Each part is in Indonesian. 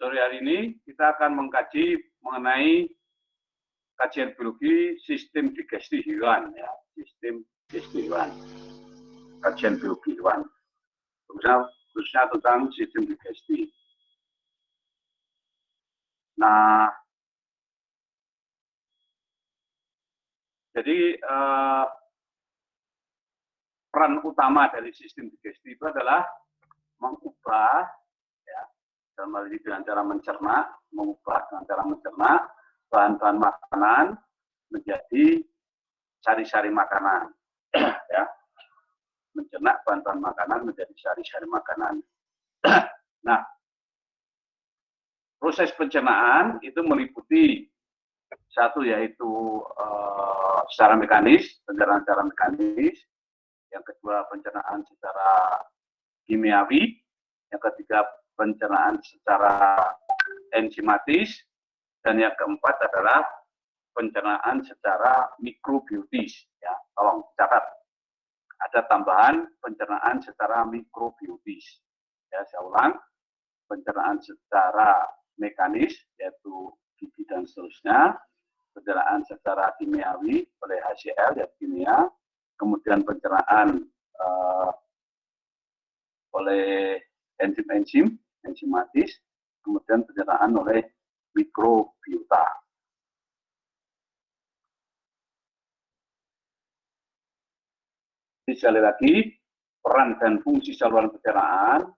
sore hari ini kita akan mengkaji mengenai kajian biologi sistem digesti hewan, ya, sistem digesti hewan, kajian biologi hewan, khususnya tentang sistem digesti. Nah, jadi peran utama dari sistem digesti itu adalah mengubah, ya, dalam hal ini dengan cara mencerna, mengubah dengan cara mencerna bahan-bahan makanan menjadi sari-sari makanan, ya, mencerna bahan-bahan makanan menjadi sari-sari makanan. Nah, proses pencernaan itu meliputi satu yaitu secara mekanis, pencernaan secara mekanis, yang kedua pencernaan secara kimiawi, yang ketiga pencernaan secara enzimatis, dan yang keempat adalah pencernaan secara mikrobiotis. Ya, tolong catat, ada tambahan pencernaan secara mikrobiotis. Ya, saya ulang, pencernaan secara mekanis yaitu gigi dan seterusnya, pencernaan secara kimiawi oleh HCl ya kimia, kemudian pencernaan oleh enzim-enzim enzimatis, kemudian pencernaan oleh mikrobiota. Jadi sekali lagi, peran dan fungsi saluran pencernaan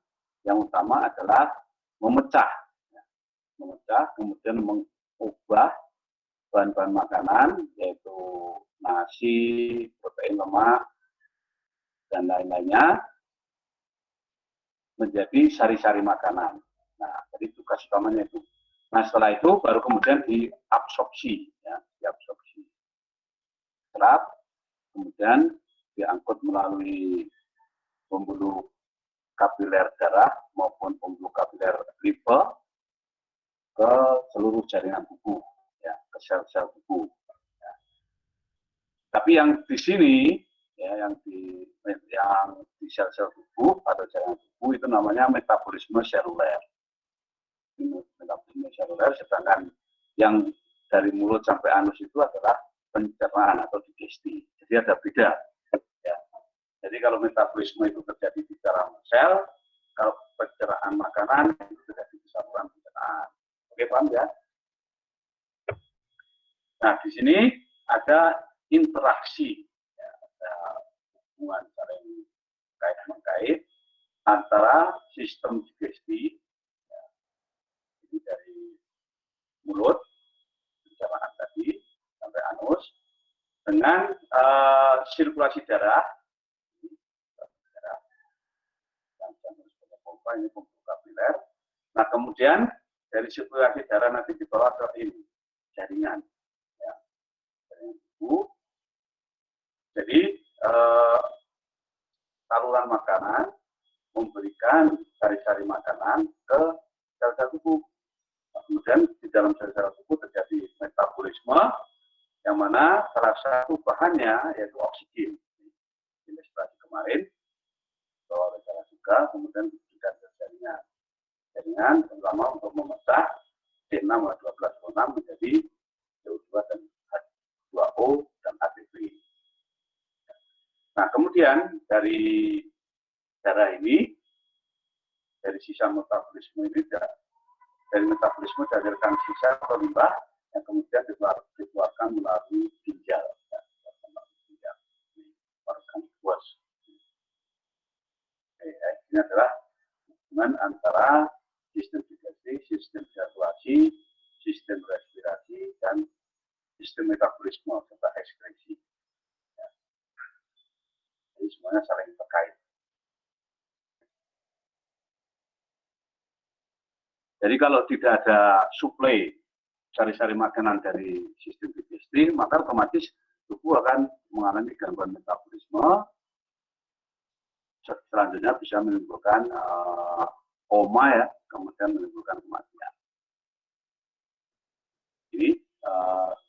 yang utama adalah memecah, kemudian mengubah bahan-bahan makanan, yaitu nasi, protein lemak, dan lain-lainnya, menjadi sari-sari makanan. Nah, jadi tugas utamanya itu. Nah, setelah itu baru kemudian diabsorpsi, ya, diabsorpsi. Serap, kemudian diangkut melalui pembuluh kapiler darah maupun pembuluh kapiler limfe ke seluruh jaringan tubuh, ya, ke sel-sel tubuh. Ya. Tapi yang di sini, ya, yang di sel-sel tubuh atau jaringan tubuh itu namanya metabolisme seluler. Metabolisme seluler, sedangkan yang dari mulut sampai anus itu adalah pencernaan atau digesti. Jadi ada beda. Ya. Jadi kalau metabolisme itu terjadi di dalam sel, kalau pencernaan makanan itu terjadi di saluran pencernaan. Oke, paham ya? Nah, di sini ada interaksi, ya, ada hubungan saling kait-mengkait antara sistem digesti, ya, ini dari mulut, pencernaan tadi, sampai anus, dengan sirkulasi darah, ini pembuluh kapiler. Nah, kemudian dari sirkulasi darah nanti dibawa ke ini, jaringan, ya, jaringan tubuh. Jadi saluran makanan memberikan sari-sari makanan ke sel-sel tubuh. Nah, kemudian di dalam sel-sel tubuh terjadi metabolisme, yang mana salah satu bahannya yaitu oksigen. Ilustrasi kemarin bahwa oleh juga kemudian diberikan ke jaringan terutama untuk memecah C6 H12O6 menjadi CO2 dan H2O dan ATP. Nah, kemudian dari darah ini, dari sisa metabolisme ini, dari metabolisme dihasilkan sisa atau limbah yang kemudian dikeluarkan melalui ginjal. Organ buas. Ini adalah hubungan antara sistem digesti, sistem sirkulasi, sistem respirasi, dan sistem metabolisme serta ekskresi. Ya. Jadi semuanya saling terkait. Jadi kalau tidak ada suplai sari-sari makanan dari sistem digesti, maka otomatis tubuh akan mengalami gangguan metabolisme. Selanjutnya bisa menimbulkan koma, ya, kemudian menimbulkan kematian. Ini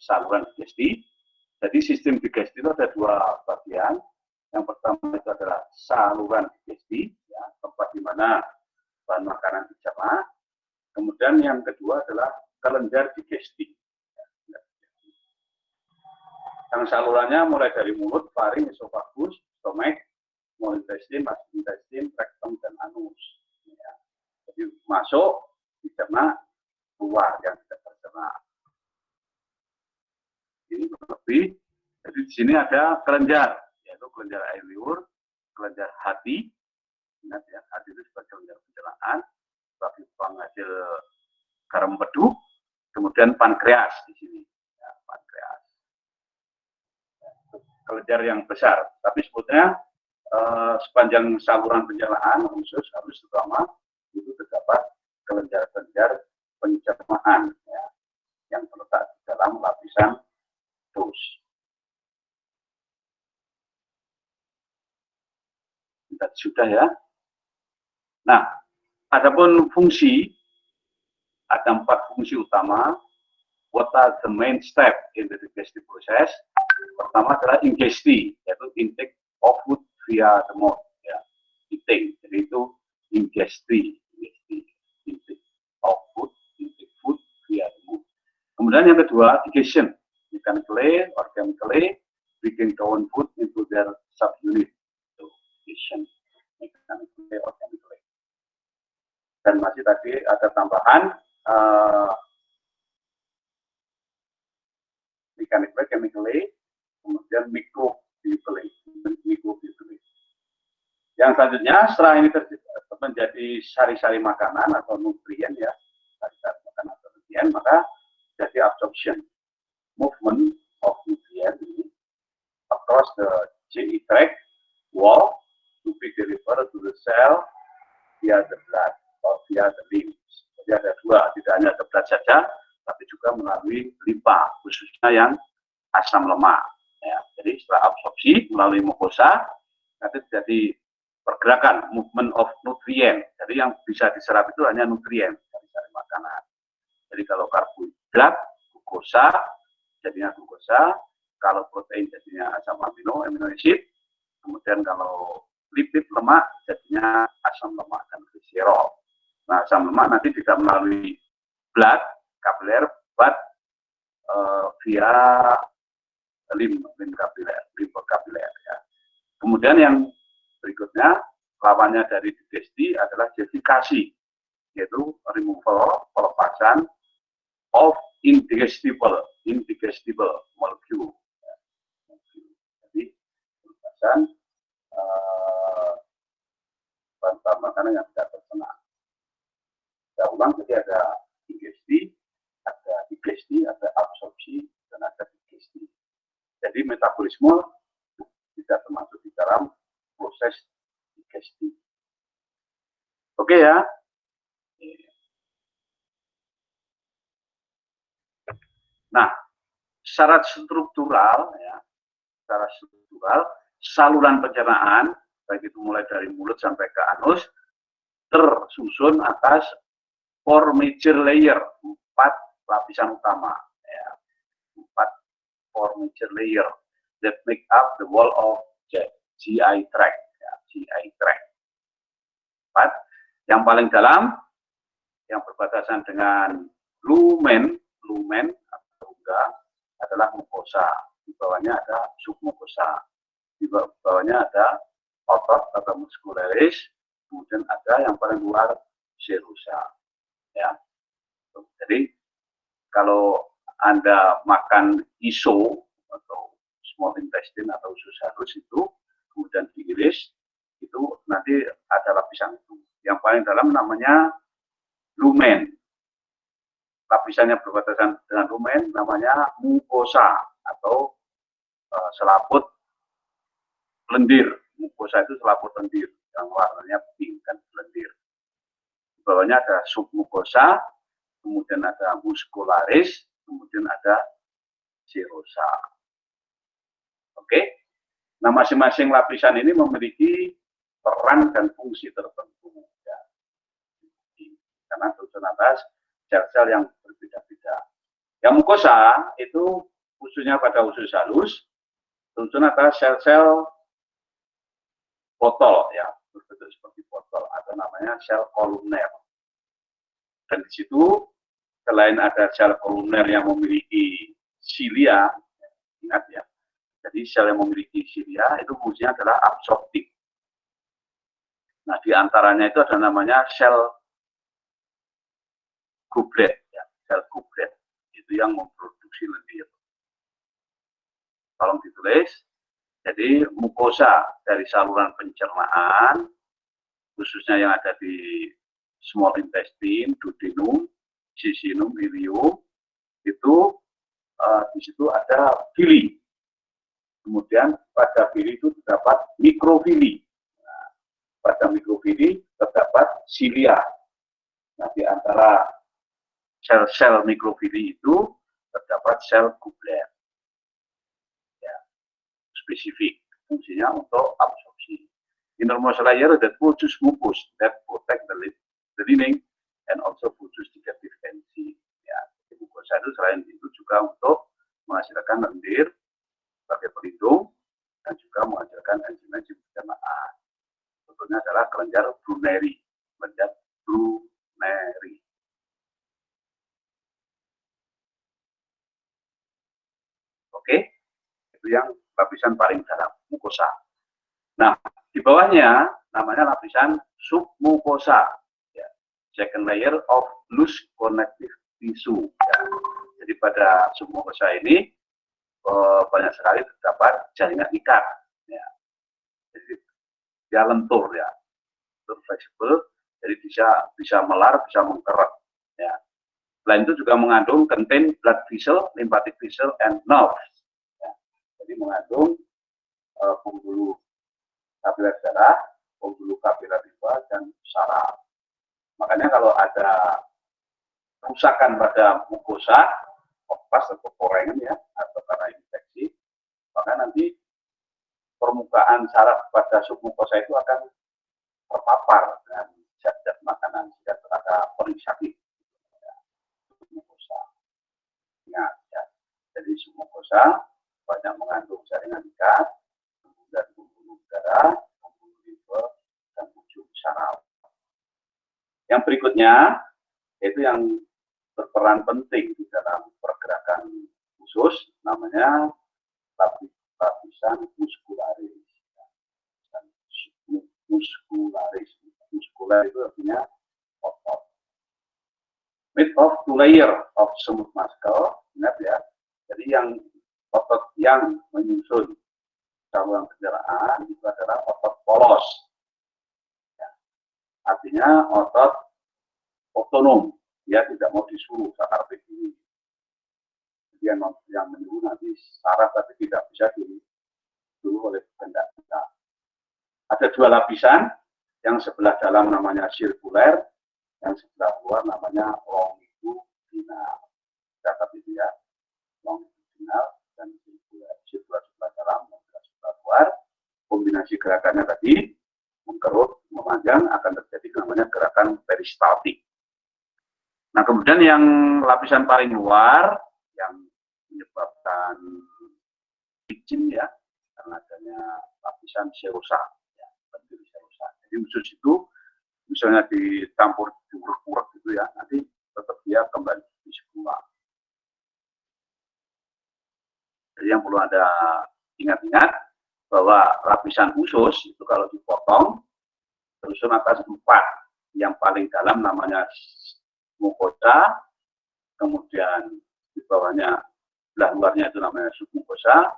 saluran digesti. Jadi sistem digesti itu ada dua bagian. Yang pertama itu adalah saluran digesti, ya, tempat di mana bahan makanan dicerna. Kemudian yang kedua adalah kelenjar digestif. Yang salurannya mulai dari mulut, faring, esofagus, stomach, small intestine, large intestine, rectum, dan anus. Ya. Jadi masuk, dicerna, keluar yang tidak tercerna. Ini lebih. Jadi di sini ada kelenjar, yaitu kelenjar air liur, kelenjar hati. Ingat ya, hati itu sebagai kelenjar pencernaan, sebagai penghasil garam empedu, kemudian pankreas di sini. Ya, pankreas. Kelenjar yang besar, tapi sebetulnya sepanjang saluran pencernaan usus halus terutama itu terdapat kelenjar-kelenjar pencernaan ya, yang terletak di dalam lapisan tos. Sudah ya. Nah, adapun fungsi ada 4 fungsi utama. What are the main step in the digestive process? Pertama adalah ingesti, yaitu intake of food via the mouth, ya, eating. Jadi itu ingesti, intake of food, intake food via the mouth. Kemudian yang kedua, digestion, mechanically, organically, breaking down food into their subunit. So, digestion, mechanically, organically. Dan masih tadi ada tambahan mechanically, chemically, kemudian microbially. Yang selanjutnya setelah ini menjadi sari-sari makanan atau nutrien ya, sari-sari makanan atau nutrien, maka jadi absorption, movement of nutrient across the GI tract wall to be delivered to the cell via the blood or via the lymph. Jadi ada dua, tidak hanya ke blood saja, tapi juga melalui limpa, khususnya yang asam lemak. Ya, jadi setelah absorpsi melalui mukosa, nanti jadi pergerakan, movement of nutrient. Jadi yang bisa diserap itu hanya nutrien dari makanan. Jadi kalau karbohidrat, glukosa, jadinya glukosa. Kalau protein jadinya asam amino acid. Kemudian kalau lipid, lemak, jadinya asam lemak dan gliserol. Nah, asam lemak nanti tidak melalui blood, kapiler, but via lymph kapiler ya. Kemudian yang berikutnya lawannya dari digesti adalah jesifikasi, yaitu removal, pelepasan of indigestible molecule. Jadi pelepasan bahan makanan yang tidak terserna. Saya ulang, jadi ada digesti, ada digesti, ada absorpsi, dan ada digesti. Jadi metabolisme tidak termasuk di dalam proses digesti. Oke ya. Nah, secara struktural ya, saluran pencernaan baik itu mulai dari mulut sampai ke anus tersusun atas 4 major layer, 4 lapisan utama ya. 4 major layer that make up the wall of GI tract ya, GI tract. 4. Yang paling dalam yang berbatasan dengan lumen atau enggak adalah mukosa. Di bawahnya ada submukosa. Di bawahnya ada otot atau muscularis, kemudian ada yang paling luar serosa. Ya. Jadi kalau Anda makan iso atau small intestine atau usus halus itu kemudian diiris, itu nanti ada lapisan itu. Yang paling dalam namanya lumen. Lapisannya berbatasan dengan lumen namanya mukosa atau selaput lendir. Mukosa itu selaput lendir yang warnanya pink dan lendir. Di bawahnya ada submukosa, kemudian ada muscularis, kemudian ada serosa. Oke. Nah, masing-masing lapisan ini memiliki peran dan fungsi tertentu. Ya. Karena tersusun atas sel-sel yang berbeda-beda. Yang mukosa itu khususnya pada usus halus, tersusun atas sel-sel botol ya, berbentuk seperti botol atau namanya sel kolumner. Dan di situ selain ada sel kolumer yang memiliki silia, ingat ya, jadi sel yang memiliki silia itu fungsinya adalah absorptif. Nah, di antaranya itu ada namanya sel goblet, ya, sel goblet itu yang memproduksi lendir. Tolong ditulis. Jadi mukosa dari saluran pencernaan, khususnya yang ada di small intestine, duodenum, jejunum, ileum, itu di situ ada villi. Kemudian pada villi itu terdapat mikrovilli. Nah, pada mikrovilli terdapat silia. Nah, di antara sel-sel mikrovilli itu terdapat sel goblet. Ya, spesifik fungsinya untuk absorpsi. Innermost layer that produce mucus that protect the lining and also produce negative tensi. Ya, mukosa itu selain itu juga untuk menghasilkan lendir sebagai pelindung dan juga menghasilkan enzim-enzim pencernaan. Contohnya adalah kelenjar Bruneri, kelenjar Bruneri. Oke, itu yang lapisan paling dalam, mukosa. Nah, di bawahnya namanya lapisan submukosa, ya. Second layer of loose connective tissue. Ya. Jadi pada submukosa ini banyak sekali terdapat jaringan ikat. Ya. Jadi dia lentur ya, fleksibel, jadi bisa melar, bisa mengkeret. Ya. Selain itu juga mengandung contain blood vessel, lymphatic vessel, and nerves. Ya. Jadi mengandung pembuluh kapiler darah, pembuluh kapiler limpa, dan saraf. Makanya kalau ada kerusakan pada mukosa, pas atau korengan ya, atau karena infeksi, maka nanti permukaan saraf pada submukosa itu akan terpapar dengan zat-zat makanan sehingga terasa perih sakit. Ya, submukosa. Ingat ya. Jadi submukosa banyak mengandung jaringan ikat, kemudian pembuluh darah, pembuluh limpa, dan ujung saraf. Yang berikutnya yaitu yang berperan penting di dalam pergerakan usus, namanya lapisan muskularis. Muskularis. Muskular itu artinya otot. Made of two layer of smooth muscle, ingat ya. Jadi yang otot yang menyusun saluran pencernaan itu adalah otot polos. Ya. Artinya otot otonom, dia tidak mau disuruh saat begini. Dia yang menyuruh nanti saraf tapi tidak bisa disuruh oleh kehendak kita. Ada dua lapisan, yang sebelah dalam namanya sirkuler, yang sebelah luar namanya longitudinal. Catat itu ya, longitudinal dan sirkuler. Sirkuler sebelah dalam, sebelah luar. Kombinasi gerakannya tadi, mengkerut, memanjang, akan terjadi namanya gerakan peristaltik. Nah, kemudian yang lapisan paling luar, yang menyebabkan licin ya, karena adanya lapisan serosa. Jadi usus itu misalnya dicampur diurek-urek gitu ya, nanti tetap dia kembali di semula. Jadi yang perlu Anda ingat-ingat bahwa lapisan usus itu kalau dipotong tersusun atas 4. Yang paling dalam namanya mukosa, kemudian di bawahnya belah luarnya itu namanya submukosa,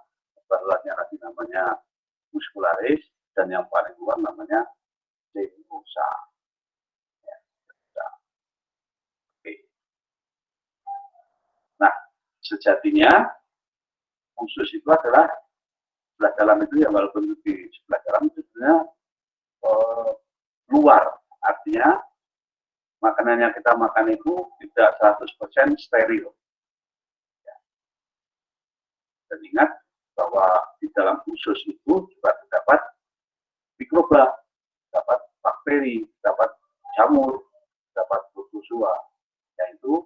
belah luarnya lagi namanya muskularis, dan yang paling luar namanya serosa. Ya, oke. Nah, sejatinya usus itu adalah sebelah dalam itu ya, walaupun di sebelah dalam itu sebenarnya luar, artinya makanan yang kita makan itu tidak 100% steril. Ya. Dan ingat bahwa di dalam usus itu juga terdapat mikroba, dapat bakteri, dapat jamur, dapat protozoa, yaitu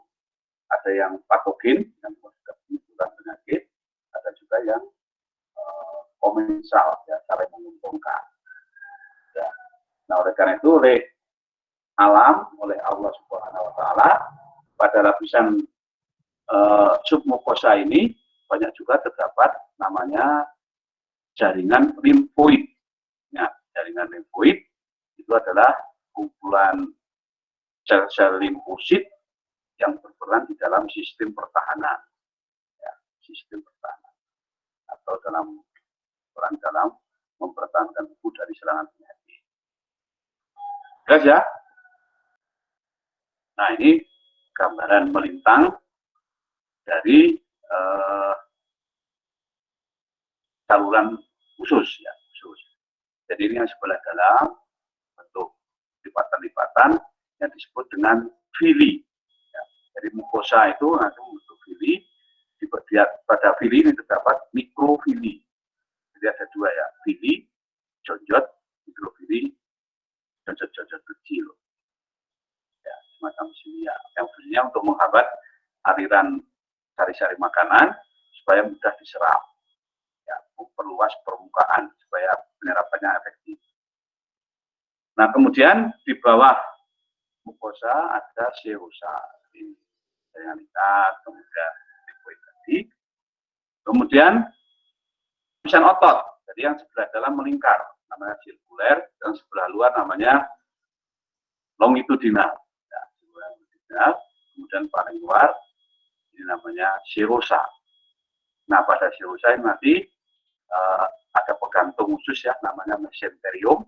ada yang patogen yang menimbulkan penyakit, ada juga yang komensal, ya, saling menguntungkan. Ya. Nah, oleh karena itu, oleh alam oleh Allah Subhanahu wa taala. Pada lapisan submukosa ini banyak juga terdapat namanya jaringan limfoid. Ya, jaringan limfoid itu adalah kumpulan sel-sel limfosit yang berperan di dalam sistem pertahanan, ya, sistem pertahanan atau dalam peran dalam mempertahankan tubuh dari serangan penyakit. Jelas ya? Nah, ini gambaran melintang dari saluran usus, ya, usus. Jadi ini yang sebelah dalam bentuk lipatan-lipatan yang disebut dengan villi. Ya, jadi mukosa itu nanti bentuk villi. Pada villi ini terdapat mikrovili. Jadi ada dua ya, villi, jonjot, mikrovili, jonjot-jonjot kecil. Ya, semacam silia. Yang fungsinya untuk menghambat aliran sari-sari makanan supaya mudah diserap. Ya, memperluas permukaan supaya penyerapannya efektif. Nah, kemudian di bawah mukosa ada serosa. Yang lihat, kemudian lipoid tadi. Kemudian lapisan otot. Jadi yang sebelah dalam melingkar, namanya sirkuler, dan sebelah luar namanya longitudinal. Ya, longitudinal. Kemudian paling luar ini namanya serosa. Nah, pada serosa ini nanti ada pegantung khusus ya, namanya mesenterium,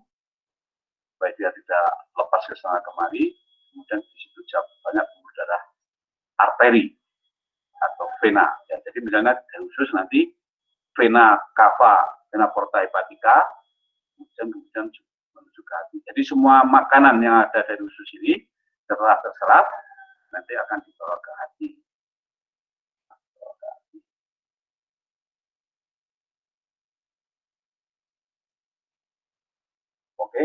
supaya dia tidak lepas ke sana kemari. Kemudian di situ banyak pembuluh darah arteri atau vena. Ya, jadi misalnya dari usus nanti vena cava, vena porta hepatica, kemudian menuju ke hati. Jadi semua makanan yang ada dari usus ini setelah terserap nanti akan dibawa ke hati. Oke.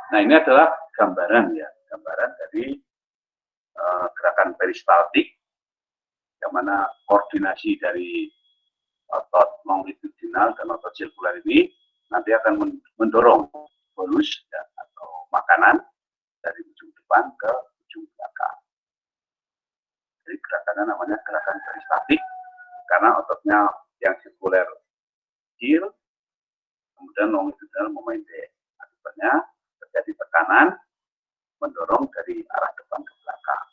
Nah, ini adalah gambaran ya, gambaran dari gerakan peristaltik, yang mana koordinasi dari otot longitudinal dan otot sirkuler ini nanti akan mendorong bolus ya, atau makanan dari ujung depan ke ujung belakang. Jadi gerakannya namanya gerakan peristaltik karena ototnya yang sirkuler kecil, kemudian longitudinal memendek. Akibatnya terjadi tekanan mendorong dari arah depan ke belakang.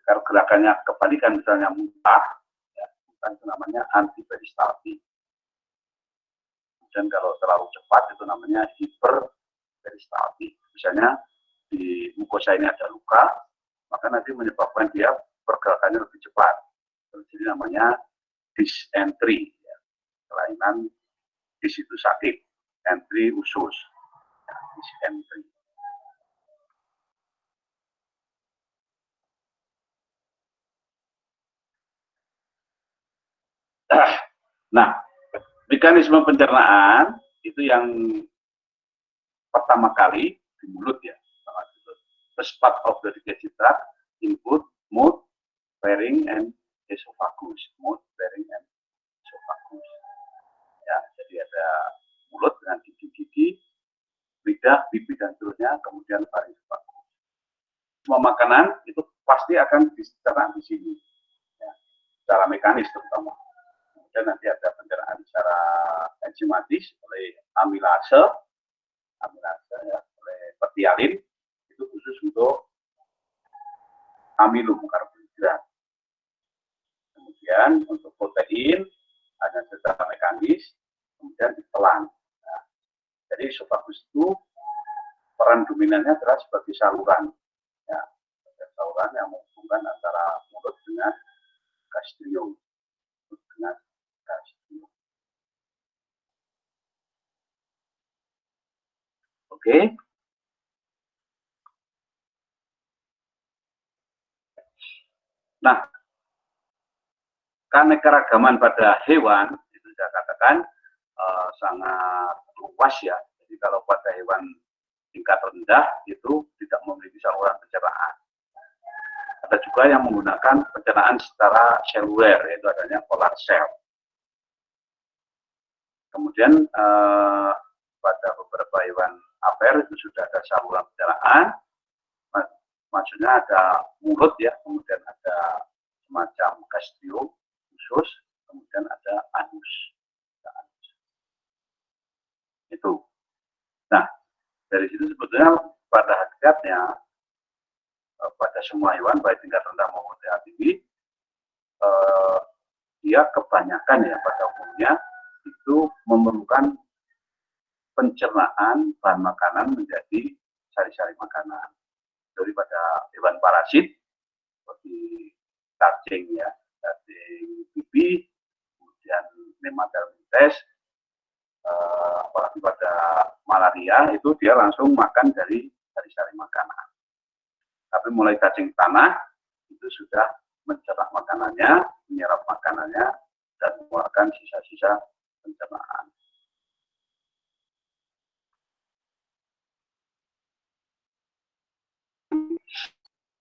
Kalau gerakannya kebalikan misalnya muntah, ya, itu namanya antiperistaltik. Dan kalau terlalu cepat itu namanya hiperperistaltik. Misalnya di mukosa ini ada luka, maka nanti menyebabkan dia pergerakannya lebih cepat. Jadi namanya dysentery, ya. Kelainan di situ sakit, entry usus, ya, dysentery. Nah, mekanisme pencernaan itu yang pertama kali di mulut ya. First part of the digestive tract, input, mouth, pharynx, and esophagus. Mouth, pharynx, and esophagus. Ya, jadi ada mulut dengan gigi-gigi, lidah, pipi, dan seterusnya, kemudian pharynx, esophagus. Semua makanan itu pasti akan dicerna di sini, ya, secara mekanis terutama. Kemudian nanti ada pencernaan secara enzimatis oleh amilase ya, oleh petialin, itu khusus untuk amilum karbohidrat. Kemudian untuk protein ada secara mekanis, kemudian ditelan. Nah, jadi esophagus itu peran dominannya adalah sebagai saluran, ya, saluran yang menghubungkan antara mulut dengan gastrium. Oke. Nah, keanekaragaman pada hewan itu saya katakan sangat luas ya. Jadi kalau pada hewan tingkat rendah itu tidak memiliki saluran pencernaan. Ada juga yang menggunakan pencernaan secara seluler, yaitu adanya polar cell. Kemudian pada beberapa hewan aper itu sudah ada saluran pencernaan, maksudnya ada mulut ya, kemudian ada semacam gastrium khusus, kemudian ada anus. Itu. Nah, dari situ sebetulnya pada hakikatnya pada semua hewan baik tingkat rendah maupun tingkat tinggi, dia kebanyakan ya pada umumnya itu memerlukan pencernaan bahan makanan menjadi sari-sari makanan. Daripada hewan parasit seperti cacing ya, cacing pipi, kemudian nematelmintes, apalagi pada malaria itu dia langsung makan dari sari-sari makanan. Tapi mulai cacing tanah itu sudah mencerna makanannya, menyerap makanannya, dan mengeluarkan sisa-sisa pencernaan.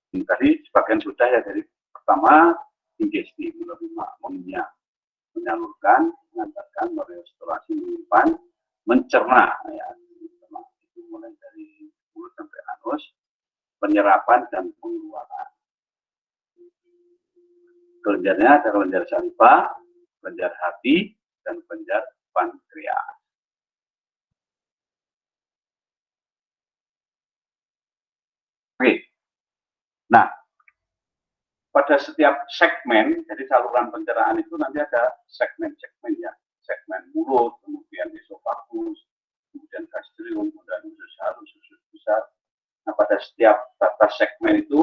Tadi sebagian sudah ya, dari pertama ingesti, menerima, mengunyah, menyalurkan, mengantarkan, merestorasi, menyimpan, mencerna, ya, itu mulai dari mulut sampai anus, penyerapan dan pengeluaran. Kelenjarnya ada kelenjar saliva, kelenjar hati, dan kelenjar pankreas. Oke. Nah, pada setiap segmen, jadi saluran pencernaan itu nanti ada segmen-segmen ya. Segmen mulut, kemudian esofagus, kemudian gastrium, kemudian usus halus, usus besar. Nah, pada setiap batas segmen itu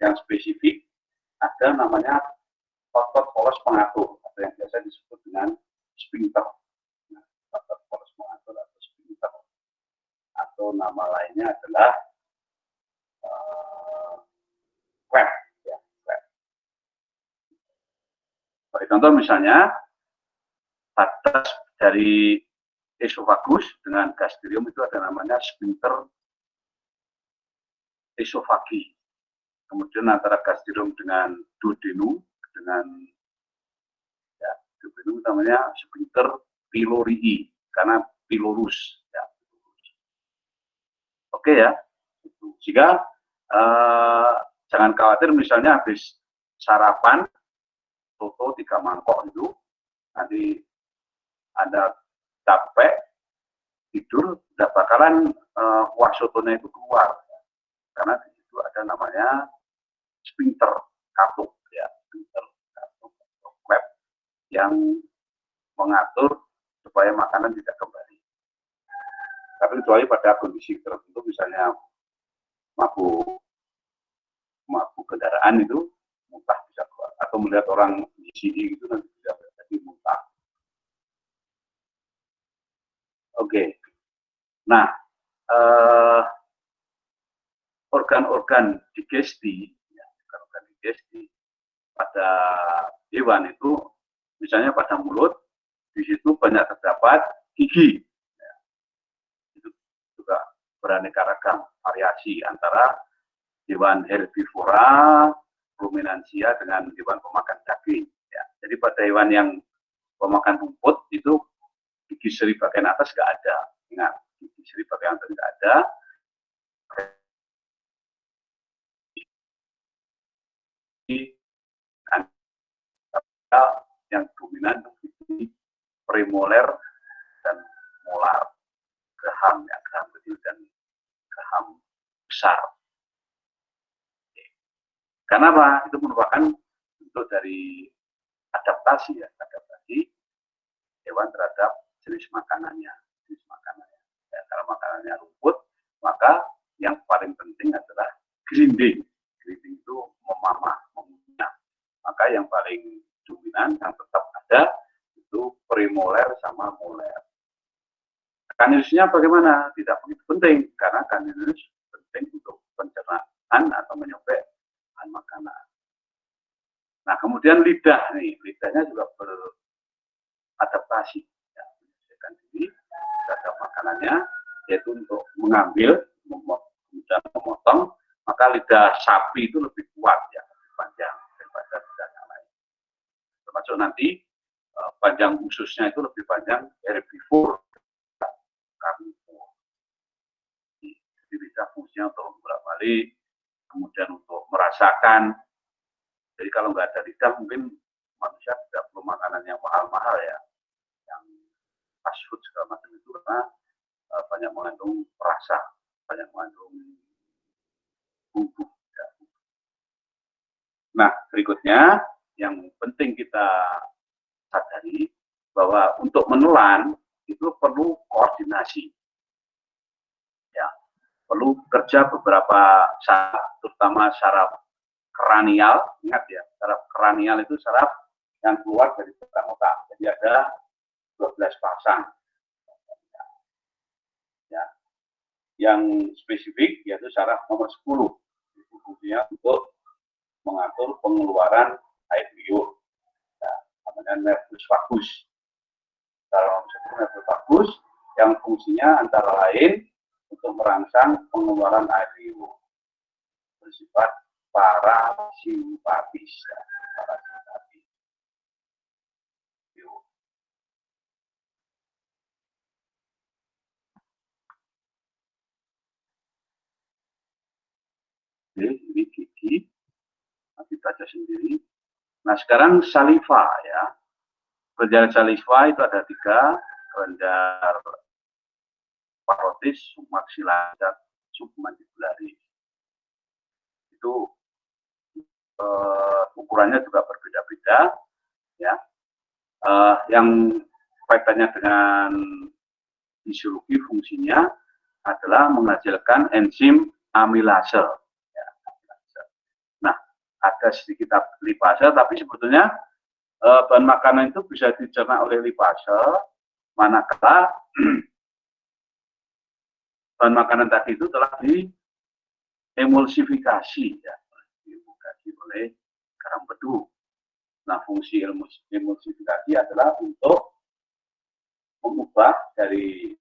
yang spesifik ada namanya otot poros pengatur atau yang biasa disebut dengan sphincter. Nah, otot poros pengatur atau sphincter, atau nama lainnya adalah web. Ya, web. Sebagai contoh misalnya batas dari esofagus dengan gastrium itu ada namanya sphincter esofagi. Kemudian antara gastrium dengan duodenum, dengan ya, duodenum namanya sphincter pylorii karena pylorus. Ya. Oke ya. Jika jangan khawatir misalnya habis sarapan soto 3 mangkok itu nanti Anda capek tidur, tidak bakalan kuah sotonya itu keluar karena di situ ada namanya sphincter katup ya, sphincter katup web yang mengatur supaya makanan tidak kembali. Tapi kecuali pada kondisi tertentu misalnya mabuk kendaraan itu muntah bisa keluar, atau melihat orang di sini itu nanti bisa jadi muntah. Oke. Nah, organ-organ digesti, ya, organ digesti pada hewan itu, misalnya pada mulut, di situ banyak terdapat gigi. Ya. Itu juga beraneka ragam variasi antara hewan herbivora, ruminansia dengan hewan pemakan daging. Ya. Jadi pada hewan yang pemakan rumput itu gigi seri bagian atas nggak ada. Ingat, gigi seri bagian atas nggak ada. Yang dominan gigi premolar dan molar, geraham ya, geraham kecil dan geraham besar. Karena apa? Itu merupakan bentuk dari adaptasi ya, adaptasi hewan terhadap jenis makanannya. Ya, kalau makanannya rumput, maka yang paling penting adalah grinding. Grinding itu memamah, mengunyah. Maka yang paling dominan yang tetap ada itu premolar sama molar. Kaninusnya bagaimana? Tidak begitu penting karena kaninus penting untuk pencernaan atau menyobek bahan makanan. Nah, kemudian lidah nih, lidahnya juga beradaptasi ya, menyesuaikan diri terhadap makanannya, yaitu untuk mengambil, kemudian memotong. Maka lidah sapi itu lebih kuat ya, lebih panjang daripada lidah yang lain. Termasuk nanti panjang ususnya itu lebih panjang herbivore karnivor. Jadi bisa fungsinya untuk bolak-balik, kemudian untuk merasakan. Jadi kalau nggak ada lidah mungkin manusia tidak perlu makanan yang mahal-mahal ya, yang fast food segala macam itu, karena banyak mengandung rasa, banyak mengandung bumbu. Ya. Nah, berikutnya yang penting kita sadari bahwa untuk menelan itu perlu koordinasi. Ya, perlu kerja beberapa saraf, terutama saraf kranial. Ingat ya, saraf kranial itu saraf yang keluar dari batang otak. Jadi ada 12 pasang. Ya. Yang spesifik yaitu saraf nomor 10. Itu fungsinya untuk mengatur pengeluaran air liur. Ya, namanya nervus vagus. Saraf nomor 10 nervus vagus yang fungsinya antara lain untuk merangsang pengeluaran air liur. Bersifat parasimpatis. Ya, parasimpatis. Oke, ini gigi. Nanti baca sendiri. Nah, sekarang saliva ya. Kelenjar saliva itu ada 3, kelenjar parotis, submaxillaris, dan submandibularis. Itu ukurannya juga berbeda-beda ya. Yang kaitannya dengan fisiologi fungsinya adalah menghasilkan enzim amilase. Ya, nah, ada sedikit lipase, tapi sebetulnya bahan makanan itu bisa dicerna oleh lipase, manakala bahan makanan tadi itu telah diemulsifikasi, ya, diemulsifikasi oleh garam bedu. Nah, fungsi emulsifikasi adalah untuk mengubah dari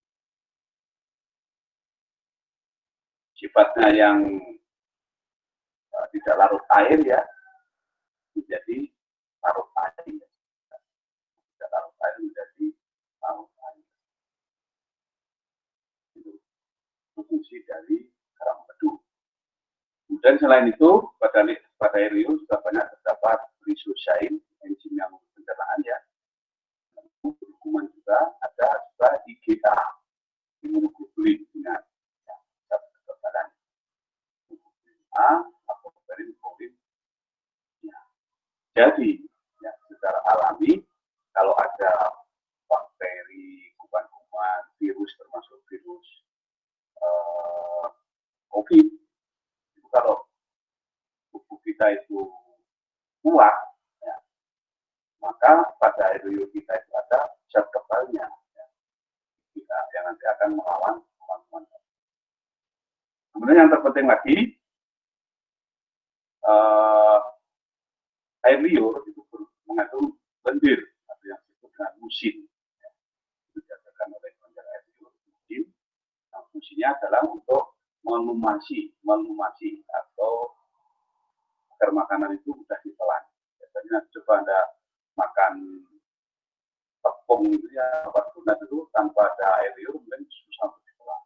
sifatnya yang tidak larut air ya menjadi larut air, tidak larut air menjadi larut air. Itu fungsi dari garam bedu. Kemudian selain itu pada air liur juga banyak terdapat lysozyme, enzim yang pencernaan ya. Berhubungan juga ada juga IgA, imunoglobulin, ingat ya, kekebalan A atau globulin. Ya. Jadi ya, secara alami kalau ada bakteri, kuman-kuman, virus termasuk virus COVID, itu kalau tubuh kita itu kuat, ya, maka pada air liur kita itu ada zat kebalnya, ya, yang nanti akan melawan kuman-kuman. Kemudian yang terpenting lagi, air liur itu mengandung lendir atau yang disebut dengan musin. Ya, itu dihasilkan oleh kelenjar air liur musin. Nah, fungsinya adalah untuk melumasi atau agar makanan itu mudah ditelan. Biasanya coba Anda makan tepung itu ya, tuna dulu tanpa ada air liur mungkin susah untuk ditelan.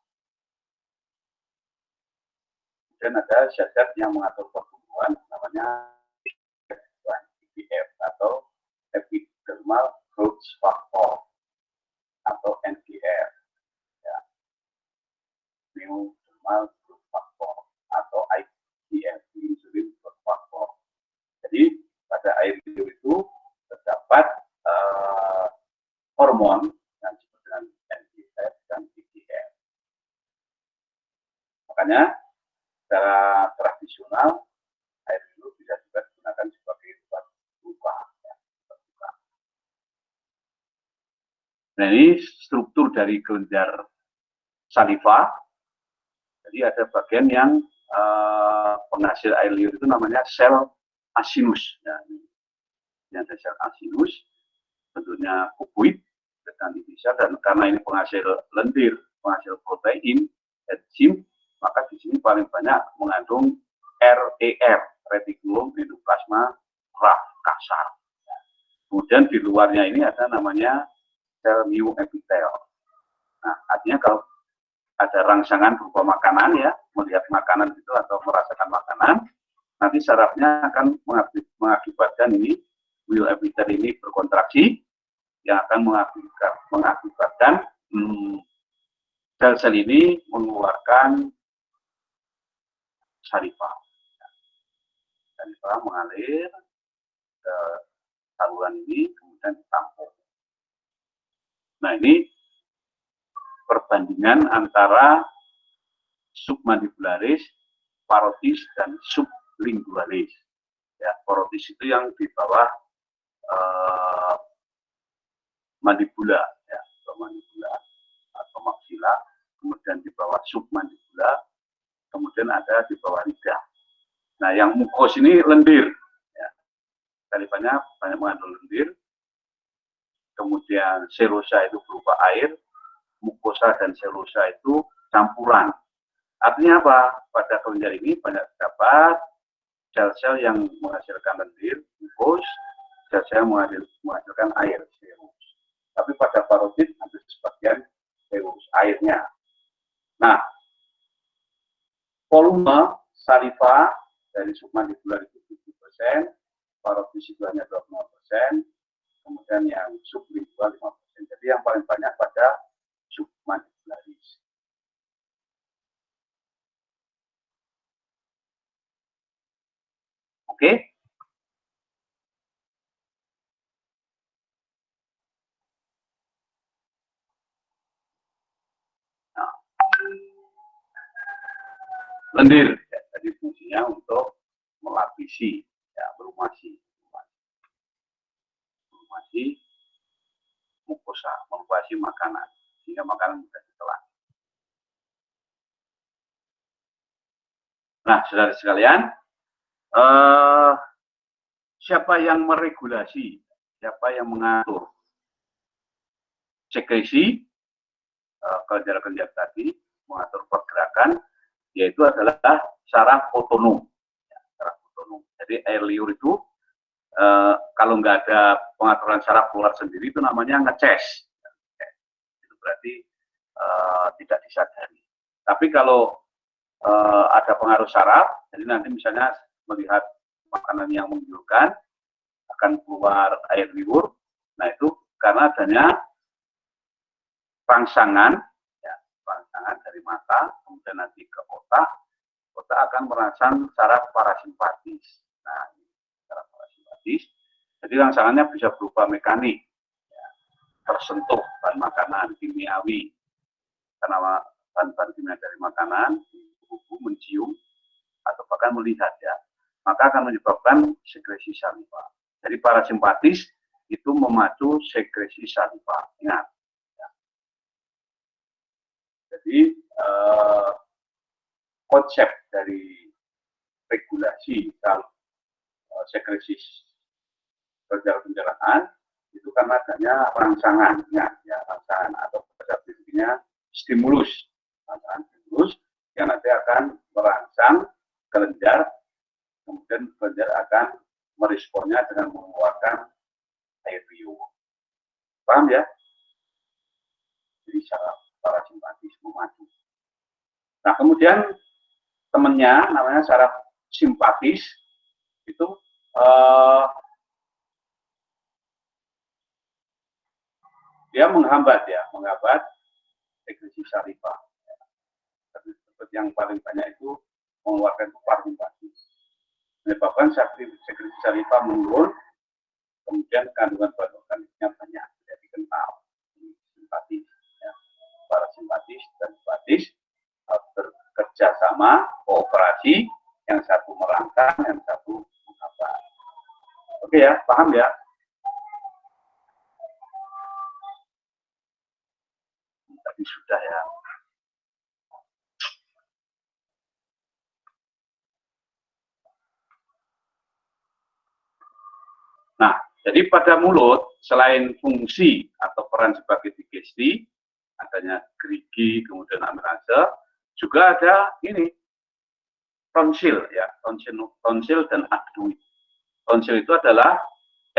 Kemudian ada zat-zat yang mengatur pertumbuhan namanya EGF atau epidermal growth factor atau NGF, ya, epidermal growth factor atau IGF, insulin growth factor. Jadi pada air liur itu terdapat hormon yang disebut dengan NGF dan IGF. Makanya secara tradisional air liur bisa juga digunakan sebagai obat luka. Ya, nah, ini struktur dari kelenjar saliva. Jadi ada bagian yang penghasil air liur itu namanya sel acinus. Ya, ini ada sel acinus, bentuknya kuboid dan bisa, dan karena ini penghasil lendir, penghasil protein, enzim, maka di sini paling banyak mengandung RER, retikulum endoplasma raf kasar. Kemudian di luarnya ini ada namanya sel new epitel. Nah, artinya kalau ada rangsangan berupa makanan ya, melihat makanan itu atau merasakan makanan, nanti sarafnya akan mengakibatkan ini new epitel ini berkontraksi yang akan mengakibatkan sel-sel ini mengeluarkan saliva. Saliva mengalir ke saluran ini, kemudian ditampung. Nah, ini perbandingan antara submandibularis, parotis, dan sublingualis. Ya, parotis itu yang di bawah mandibula, ya, atau mandibula atau maksila, kemudian di bawah submandibula, kemudian ada di bawah lidah. Nah, yang mukos ini lendir, ya. Salivanya banyak mengandung lendir. Kemudian serosa itu berupa air, mukosa dan serosa itu campuran. Artinya apa? Pada kelenjar ini banyak terdapat sel-sel yang menghasilkan lendir, mukos, sel-sel yang menghasilkan air, serus. Tapi pada parotit ada sebagian serus, airnya. Nah, volume saliva dari submandibular itu 7%, parotis itu hanya 25%, kemudian yang sublingual 5%. Jadi yang paling banyak pada submandibularis. Oke? Nah, lendir, ya, jadi fungsinya untuk melapisi, ya, melumasi mukosa, melumasi makanan, sehingga makanan mudah ditelan. Nah, saudara sekalian, siapa yang meregulasi, siapa yang mengatur sekresi kelenjar-kelenjar tadi, mengatur pergerakan, yaitu adalah saraf otonom. Ya, saraf otonom. Jadi air liur itu kalau nggak ada pengaturan saraf keluar sendiri itu namanya ngeces. Itu berarti tidak disadari. Tapi kalau ada pengaruh saraf, jadi nanti misalnya melihat makanan yang menggiurkan akan keluar air liur. Nah, itu karena adanya rangsangan, ya, rangsangan dari mata, kemudian nanti ke otak akan merangsang saraf parasimpatis. Nah, saraf parasimpatis. Jadi rangsangannya bisa berupa mekanik, ya, tersentuh bahan makanan kimiawi, karena bahan-bahan kimia dari makanan, tubuh mencium atau bahkan melihat, ya, maka akan menyebabkan sekresi saliva. Jadi parasimpatis itu memacu sekresi saliva. Ingat. Jadi konsep dari regulasi sekresi kelenjar-kelenjaran itu karena adanya rangsangan, ya, rangsangan atau pada prinsipnya stimulus, rangsangan stimulus yang nanti akan merangsang kelenjar, kemudian kelenjar akan meresponnya dengan mengeluarkan air liur. Paham ya? Jadi saraf parasimpatis memacu. Nah, kemudian temannya namanya saraf simpatis itu dia menghambat sekresi saliva. Seperti yang paling banyak itu mengeluarkan parasimpatis, menyebabkan sekresi saliva menurun, kemudian kandungan bahan organiknya banyak, jadi kental. Simpatis, ya. Parasimpatis dan simpatis bekerja sama, kooperasi, yang satu merangsang, yang satu menghambat. Oke ya, paham ya? Tadi sudah ya. Nah, jadi pada mulut, selain fungsi atau peran sebagai digesti, adanya gerigi, kemudian amilase, juga ada ini, tonsil, ya, tonsil dan adduit. Tonsil itu adalah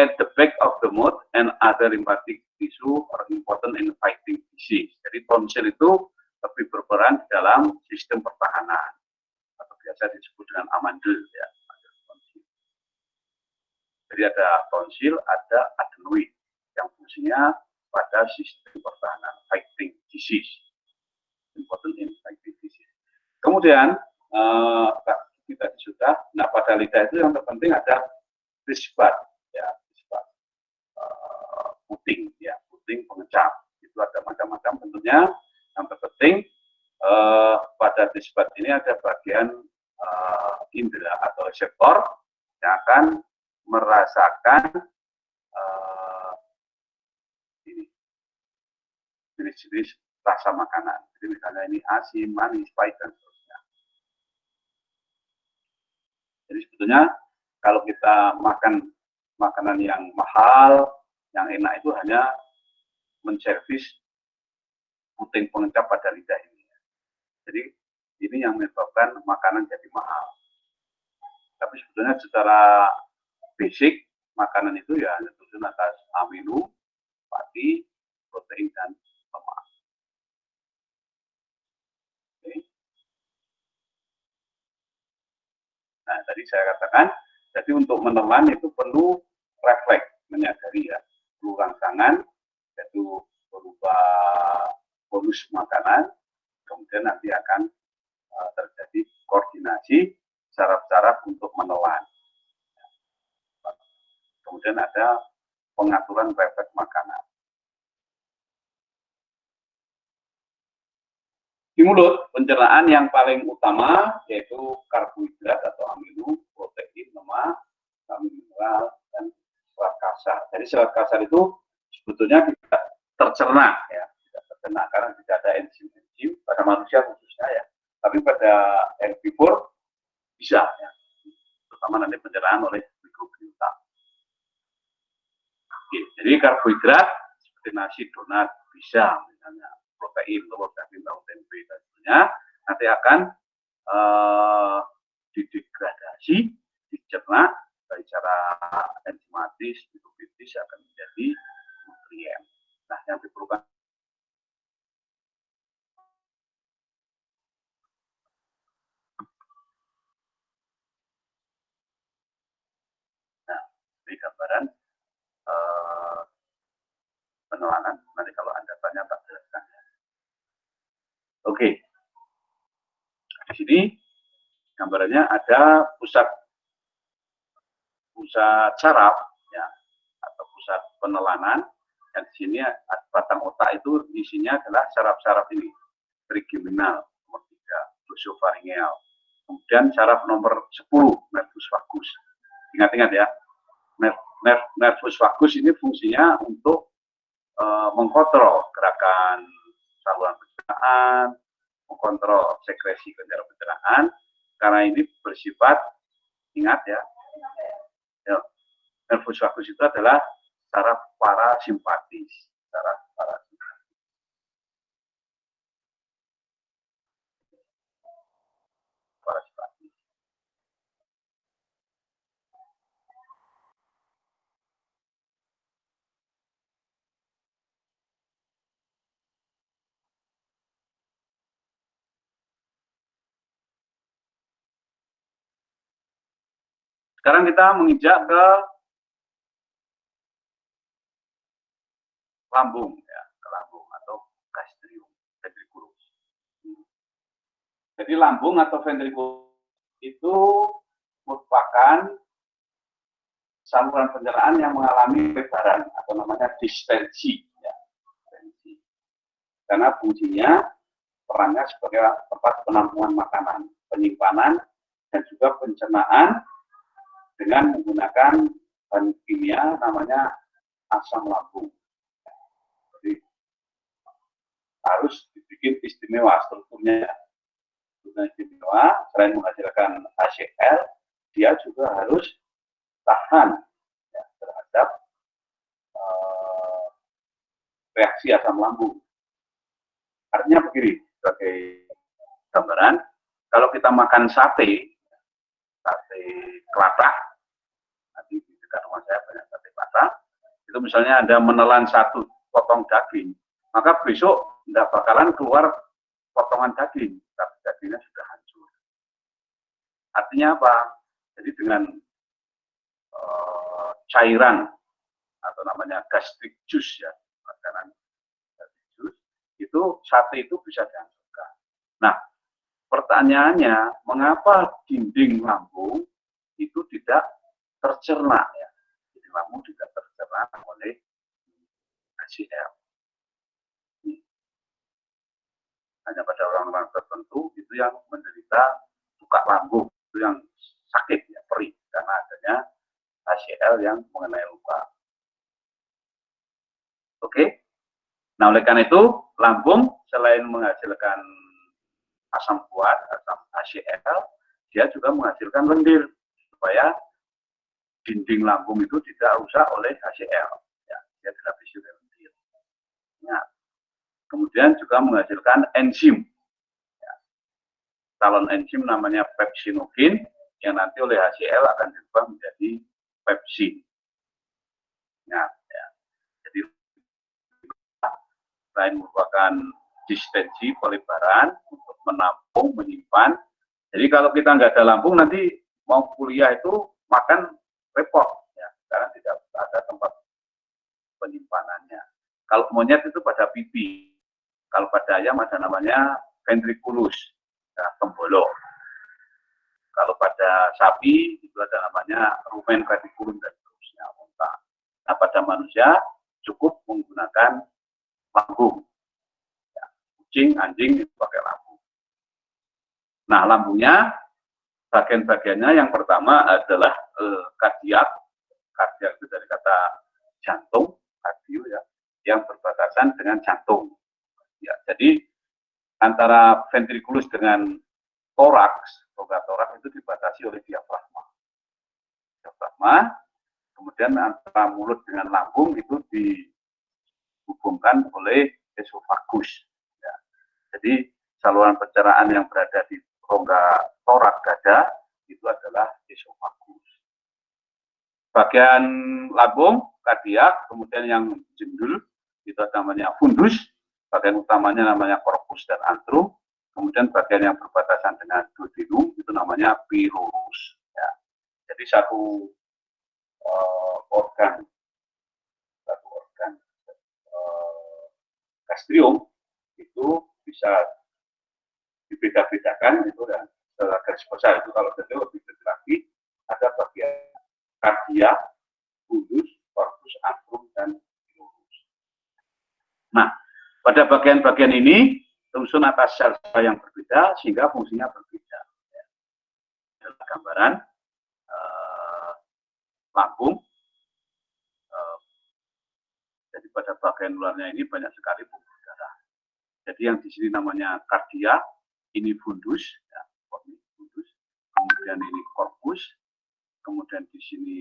at the back of the mouth and other lymphatic tissue are important in fighting disease. Jadi tonsil itu lebih berperan di dalam sistem pertahanan atau biasa disebut dengan amandel ya. Jadi ada tonsil, ada adenoid yang fungsinya pada sistem pertahanan fighting disease. Important in fighting disease. Kemudian kita sudah, nah pada lidah itu yang terpenting ada risbat ya, risbat puting ya, puting pengecap itu ada macam-macam tentunya. Yang terpenting pada risbat ini ada bagian indera atau reseptor yang akan merasakan ini jenis-jenis rasa makanan. Jadi misalnya ini asin, manis, pahit dan seterusnya. Jadi sebetulnya kalau kita makan makanan yang mahal, yang enak itu hanya menservis puting pengecap pada lidah ini. Jadi ini yang menyebabkan makanan jadi mahal. Tapi sebetulnya secara basic makanan itu ya tersusun atas amino, fatty, protein dan lemak. Oke. Nah tadi saya katakan, jadi untuk menelan itu perlu refleks, menyadari ya, perlu rangsangan, yaitu berupa bonus makanan, kemudian nanti akan terjadi koordinasi saraf-saraf untuk menelan. Kemudian ada pengaturan refleks makanan. Di mulut, pencernaan yang paling utama yaitu karbohidrat atau amino, protein, lemak, vitamin mineral, dan serat kasar. Jadi serat kasar itu sebetulnya tidak tercerna, ya, tidak tercerna karena tidak ada enzim-enzim pada manusia khususnya ya. Tapi pada herbivore bisa, ya, terutama nanti pencernaan oleh mikrobiota. Jadi karbohidrat seperti nasi, donat bisa, misalnya protein, telur, daging, tahu, tempe dan sebagainya nanti akan didegradasi, dicerna dari cara enzimatis, hidrolisis akan menjadi nutrien. Nah, yang diperlukan ini gambaran penelanan. Nanti kalau Anda tanya tak jelaskan. Oke. Di sini gambarannya ada pusat saraf ya, atau pusat penelanan. Dan di sini batang otak itu isinya adalah saraf-saraf ini, trigeminal nomor 3, glossopharyngeal. Kemudian saraf nomor 10, nervus vagus. Ingat-ingat ya, nervus vagus ini fungsinya untuk mengkontrol gerakan saluran pencernaan, mengkontrol sekresi kelenjar pencernaan, karena ini bersifat, ingat ya, nervus vagus itu adalah saraf parasimpatis, saraf parasimpatis. Sekarang kita menginjak ke lambung, ya, ke lambung atau gastrium, ventriculus. Jadi lambung atau ventriculus itu merupakan saluran pencernaan yang mengalami lebaran atau namanya distensi. Ya. Karena fungsinya, perannya sebagai tempat penampungan makanan, penyimpanan, dan juga pencernaan dengan menggunakan bahan kimia namanya asam lambung. Jadi harus dibikin istimewa strukturnya. Istimewa, selain menghasilkan HCl, dia juga harus tahan ya, terhadap reaksi asam lambung. Artinya begini, sebagai gambaran, kalau kita makan sate kelatak, nanti di dekat rumah saya banyak sate kelatak. Itu misalnya Anda menelan satu potong daging, maka besok tidak bakalan keluar potongan daging, tapi dagingnya sudah hancur. Artinya apa? Jadi dengan cairan atau namanya gastric juice ya, makanan gastric juice, itu sate itu bisa dihancurkan. Nah, pertanyaannya, mengapa dinding lambung itu tidak tercerna ya? Dinding lambung tidak tercerna oleh HCl. Hanya pada orang-orang tertentu itu yang menderita luka lambung, itu yang sakit ya, perih karena adanya HCl yang mengenai luka. Oke. Nah, oleh karena itu lambung selain menghasilkan asam kuat, asam HCl, dia juga menghasilkan lendir supaya dinding lambung itu tidak rusak oleh HCl. Ya, dia dilapisi oleh lendir. Ya. Kemudian juga menghasilkan enzim. Ya. Calon enzim namanya pepsinogen yang nanti oleh HCl akan diubah menjadi pepsin. Nah, ya. Jadi selain merupakan distensi pelebaran untuk menampung, menyimpan. Jadi kalau kita nggak ada lambung nanti mau kuliah itu makan repot ya, karena tidak ada tempat penyimpanannya. Kalau monyet itu pada pipi, kalau pada ayam ada namanya ventriculus, ya, tembolok. Kalau pada sapi itu ada namanya rumen reticulum dan seterusnya, otak. Nah, pada manusia cukup menggunakan lambung. Ya, kucing, anjing itu pakai lambung. Nah, lambungnya bagian-bagiannya yang pertama adalah kardiak. Kardiak itu dari kata jantung, kardio ya, yang berbatasan dengan jantung. Ya, jadi antara ventriculus dengan toraks, rongga toraks itu dibatasi oleh diafragma. Diafragma, kemudian antara mulut dengan lambung itu dihubungkan oleh esofagus. Ya. Jadi saluran pencernaan yang berada di rongga torak dada itu adalah esofagus. Bagian lambung, kardiak, kemudian yang jendul itu namanya fundus, bagian utamanya namanya corpus dan antrum, kemudian bagian yang berbatasan dengan duodenum itu namanya pylorus. Ya. Jadi satu organ gastrium itu bisa dibeda-bedakan itu dan secara garis besar itu kalau detail lebih detail lagi ada bagian kardiak, fundus, corpus, antrum dan pylorus. Nah, pada bagian-bagian ini susun atas sel-sel yang berbeda sehingga fungsinya berbeda. Adalah gambaran lambung. Jadi pada bagian luarnya ini banyak sekali pembuluh darah. Jadi yang di sini namanya kardiak, ini fundus, ya, fundus. Kemudian ini corpus, kemudian di sini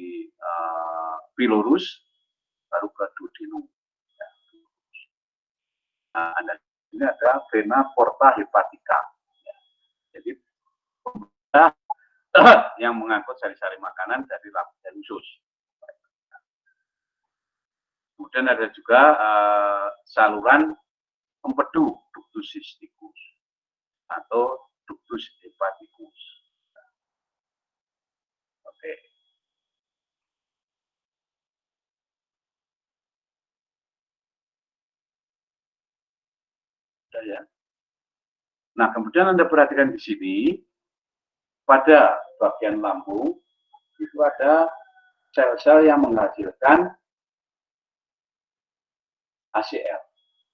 pylorus, baru ke duodenum. Ya. Nah, ini ada vena porta hepatica. Ya. Jadi yang mengangkut sari-sari makanan dari lapisan usus. Kemudian ada juga saluran empedu, ductus cysticus atau ductus hepaticus. Oke. Sudah ya. Nah, kemudian Anda perhatikan di sini pada bagian lambung itu ada sel-sel yang menghasilkan HCl,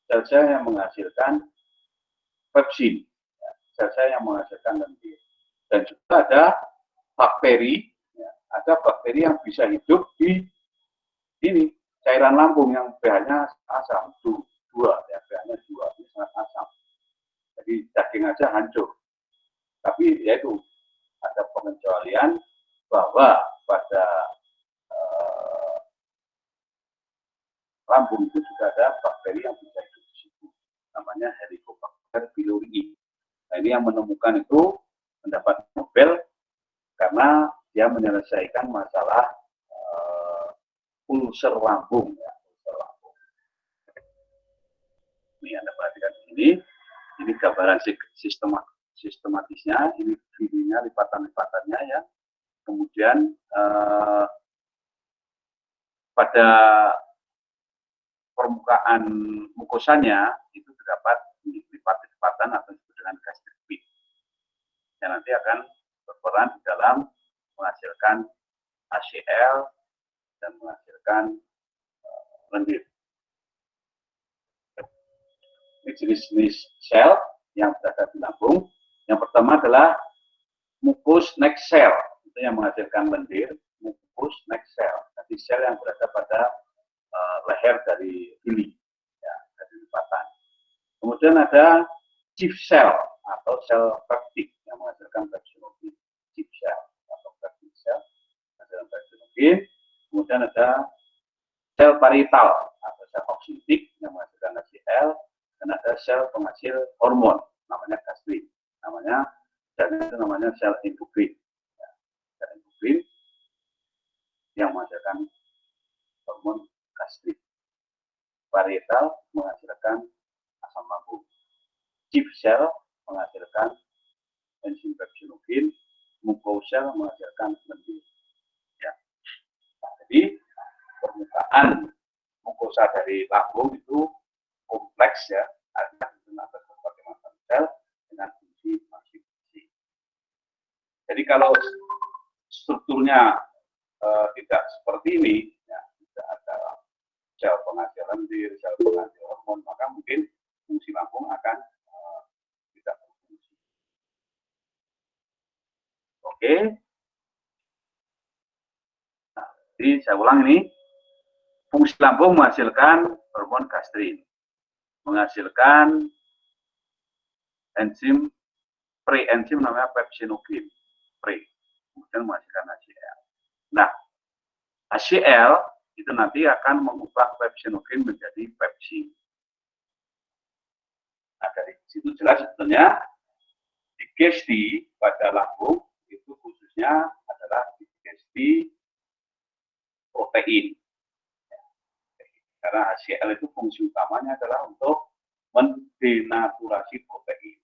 sel-sel yang menghasilkan pepsin, sel-sel yang menghasilkan lendir, dan juga ada bakteri, ya, ada bakteri yang bisa hidup di ini cairan lambung yang pH-nya asam, 2, ya, pH-nya 2, ini sangat asam. Jadi daging aja hancur. Tapi yaitu ada pengecualian bahwa pada lambung itu juga ada bakteri yang bisa hidup di situ, namanya Helicobacter pylori. Nah, ini yang menemukan itu mendapat Nobel karena dia menyelesaikan masalah ulcer lambung. Ya. gambaran sistematisnya, ini V-nya, lipatan-lipatannya ya. Kemudian pada permukaan mukosanya itu terdapat lipatan-lipatan atau disebut dengan gastric peak yang nanti akan berperan di dalam menghasilkan HCl dan menghasilkan lendir. Ini jenis-jenis sel yang berada di lambung. Yang pertama adalah mucous neck cell, itu yang menghasilkan lendir. Mucous neck cell, jadi sel yang berada pada leher dari gili, ya, dari lipatan. Kemudian ada chief cell atau sel peptik yang menghasilkan pepsinogin. Chief cell atau peptik cell menghasilkan pepsinogin. Kemudian ada sel parietal atau sel oksidik yang menghasilkan HCl, dan ada sel penghasil hormon namanya gastrin. Namanya sel endokrin. Ya, sel endokrin yang menghasilkan hormon gastrin. Parietal menghasilkan asam lambung. Chief cell menghasilkan enzim pepsinogin, mucosal menghasilkan lendir. Ya. Nah, jadi permukaan mukosa dari lambung itu kompleks ya, ada berbagai macam sel dengan fungsi masing-masing. Jadi kalau strukturnya tidak seperti ini, ya, tidak ada sel penghasil lendir, sel penghasil hormon, maka mungkin fungsi lambung akan tidak berfungsi. Oke. Nah, jadi saya ulang ini, fungsi lambung menghasilkan hormon gastrin, menghasilkan enzim pre-enzim namanya pepsinogin, kemudian menghasilkan HCl. Nah, HCl itu nanti akan mengubah pepsinogin menjadi pepsin. Nah, dari situ jelas sebetulnya digesti pada lambung itu khususnya adalah digesti protein. Karena HCl itu fungsi utamanya adalah untuk mendenaturasi protein.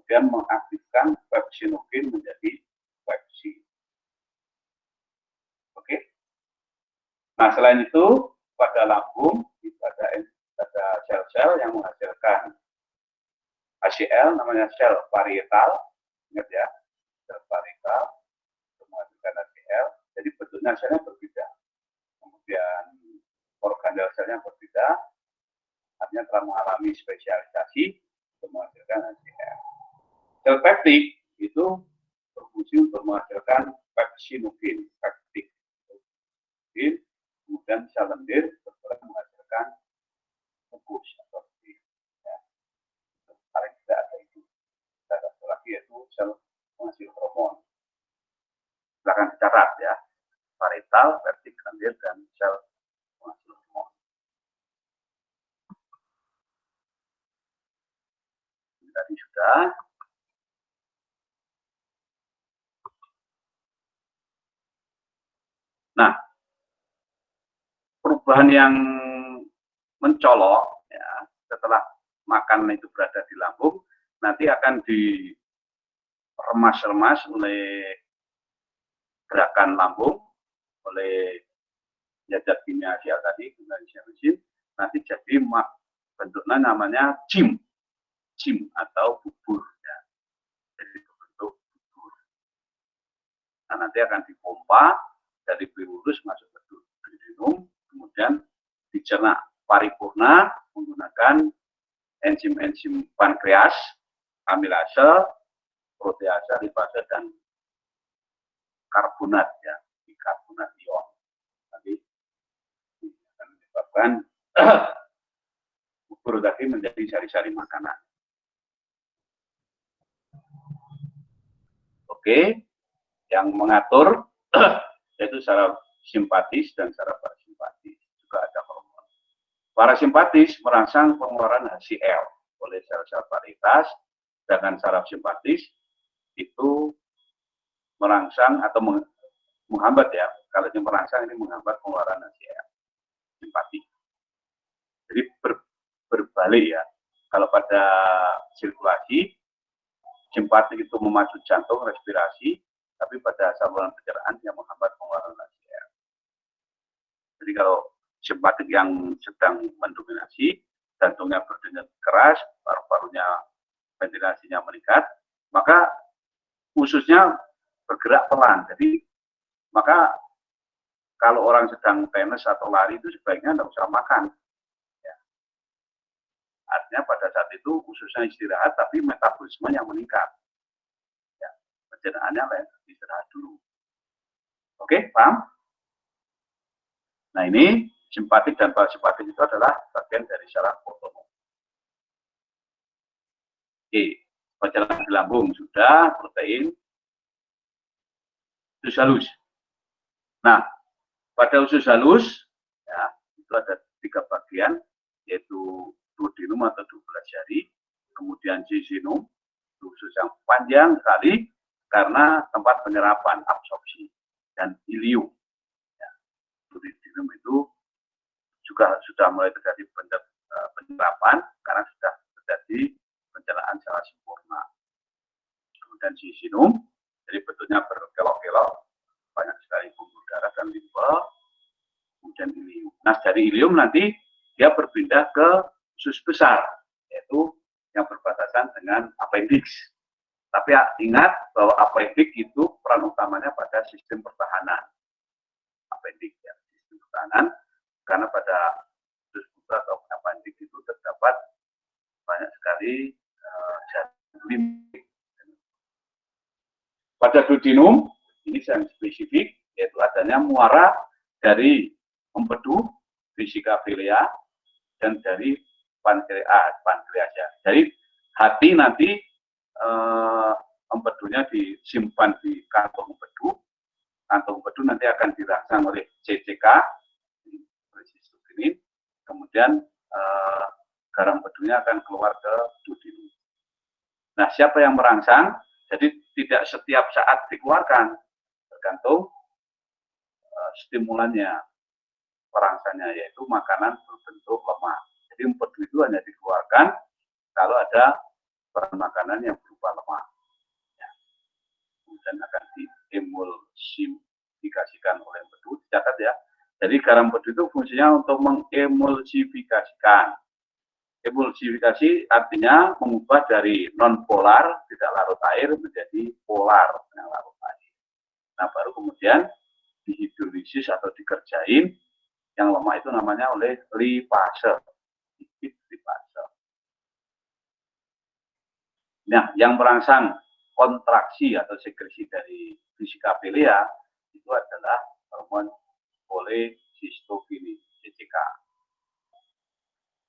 Kemudian mengaktifkan pepsinogin menjadi pepsin. Oke. Nah, selain itu pada lambung itu ada sel-sel yang menghasilkan HCl, namanya sel parietal. Ingat ya, sel parietal menghasilkan HCl. Jadi bentuknya selnya berbeda. Kemudian organel selnya berbeda. Artinya telah mengalami spesialisasi untuk menghasilkan HCl. Sel peptik itu berfungsi untuk menghasilkan pepsinogin, peptik. Kemudian sel lendir berperan menghasilkan mukus atau lendir. Ya. Paling tidak ada itu. Ada satu lagi yaitu sel penghasil hormon. Silakan dicatat ya. Parietal, peptik, lendir, dan sel penghasil hormon. Ini tadi sudah. Nah, perubahan yang mencolok ya, setelah makanan itu berada di lambung, nanti akan diremas-remas oleh gerakan lambung, oleh zat kimia tadi, mesin, nanti jadi bentuknya namanya cim atau bubur. Ya. Jadi bentuk bubur. Nah, nanti akan dipompa dari virus masuk ke duodenum, kemudian dicerna paripurna menggunakan enzim-enzim pankreas, amilase, protease, lipase, dan karbonat ya, bikarbonat ion. Nanti akan menyebabkan bubur tadi menjadi sari-sari makanan. Oke, yang mengatur yaitu secara simpatis dan secara parasimpatis, juga ada hormon. Parasimpatis merangsang pengeluaran HCl oleh sel-sel varietas, sedangkan secara simpatis itu merangsang atau menghambat ya. Kalau yang merangsang ini menghambat pengeluaran HCl. Simpatis. Jadi berbalik ya. Kalau pada sirkulasi, simpatik itu memacu jantung, respirasi, tapi pada saluran pencernaan yang menghambat pengeluaran air. Jadi kalau simpatik yang sedang mendominasi, jantungnya berdenyut keras, paru-parunya ventilasinya meningkat, maka ususnya bergerak pelan. Jadi maka kalau orang sedang tenis atau lari itu sebaiknya tidak usah makan. Ya. Artinya pada saat itu ususnya istirahat, tapi metabolismenya meningkat. Ya. Pencernaannya lain, istirahat dulu. Oke, paham? Nah ini simpatik dan parasimpatik itu adalah bagian dari saraf otonom. Oke, pencernaan di lambung sudah, protein, usus halus. Nah, pada usus halus, ya, itu ada 3 bagian, yaitu duodenum atau 12 jari, kemudian jejunum, usus yang panjang sekali karena tempat penyerapan, absorpsi, dan ilium. Ya, duodenum itu juga sudah mulai terjadi penyerapan karena sudah terjadi pencernaan secara sempurna. Kemudian jejunum, jadi bentuknya berkelok-kelok, banyak sekali pembuluh darah dan limpa, kemudian ilium. Nah, dari ilium nanti dia berpindah ke usus besar, yaitu yang berbatasan dengan appendix. Tapi ingat bahwa appendix itu peran utamanya pada sistem pertahanan. Appendix ya, sistem pertahanan, karena pada usus besar atau appendix itu terdapat banyak sekali jaringan limbik. Pada duodenum, ini yang spesifik, yaitu adanya muara dari empedu, vesika vilea, dan dari pankreas ya. Jadi hati nanti empedunya disimpan di kantong empedu nanti akan dirangsang oleh CCK, kemudian garam empedunya akan keluar ke duodenum. Nah, siapa yang merangsang? Jadi tidak setiap saat dikeluarkan, tergantung stimulannya, perangsangnya, yaitu makanan berbentuk lemak. Jadi empedu itu hanya dikeluarkan kalau ada bahan makanan yang berupa lemak. Ya. Kemudian akan diemulsifikasikan oleh empedu, dicatat ya. Jadi garam empedu itu fungsinya untuk mengemulsifikasikan. Emulsifikasi artinya mengubah dari non-polar, tidak larut air, menjadi polar, yang larut air. Nah, baru kemudian dihidrolisis atau dikerjain, yang lemah itu namanya oleh lipase. Nah, yang merangsang kontraksi atau sekresi dari vesika vilea itu adalah hormon cholecystokinin, CCK.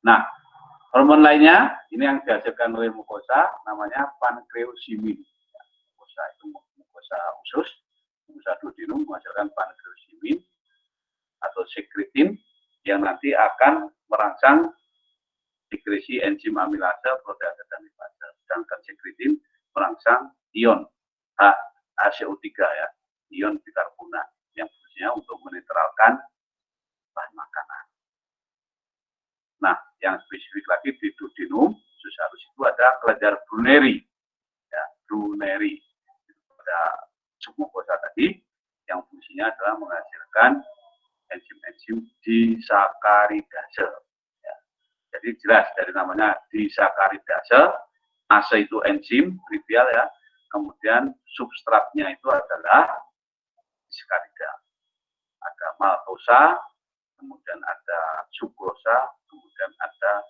Nah, hormon lainnya, ini yang dihasilkan oleh mukosa, namanya pankreosimin. Ya, mukosa itu mukosa usus, mukosa duodenum menghasilkan pankreosimin atau sekretin yang nanti akan merangsang sekresi enzim amilase, protease, dan lipase. Sedangkan sekretin merangsang ion HCO3 ya, ion bikarbonat yang fungsinya untuk menetralkan bahan makanan. Nah, yang spesifik lagi di duodenum, usus halus itu ada kelenjar Bruneri. Ya, Bruneri. Pada submukosa tadi, yang fungsinya adalah menghasilkan enzim-enzim disakaridase. Ya. Jadi jelas dari namanya disakaridase, ase itu enzim, trivial ya. Kemudian substratnya itu adalah disakarida. Ada maltosa, kemudian ada sukrosa, kemudian ada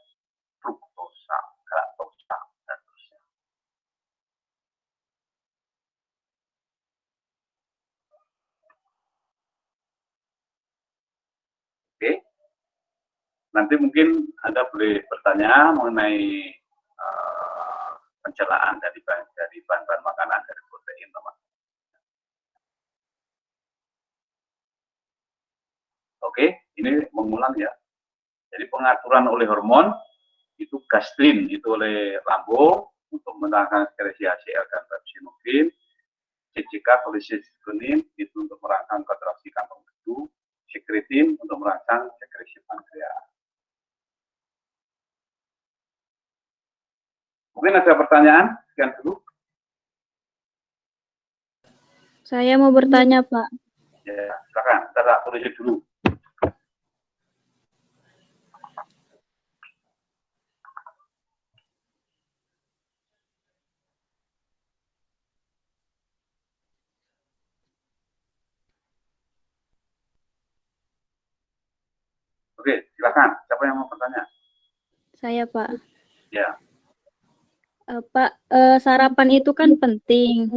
fruktosa, galaktosa, dan seterusnya. Oke, nanti mungkin Anda boleh bertanya mengenai pencernaan dari bahan-bahan makanan, dari protein, teman. Oke, ini mengulang ya. Jadi pengaturan oleh hormon itu gastrin itu oleh lambung untuk merangsang sekresi HCl dan pepsinogen, CCK cholecystokinin itu untuk merangsang kontraksi kantong empedu, sekretin untuk merangsang sekresi pankreas. Mungkin ada pertanyaan? Sekian dulu. Saya mau bertanya, Pak. Ya, silakan. Kita tulis dulu. Oke, silakan. Siapa yang mau bertanya? Saya, Pak. Ya. Pak, sarapan itu kan penting.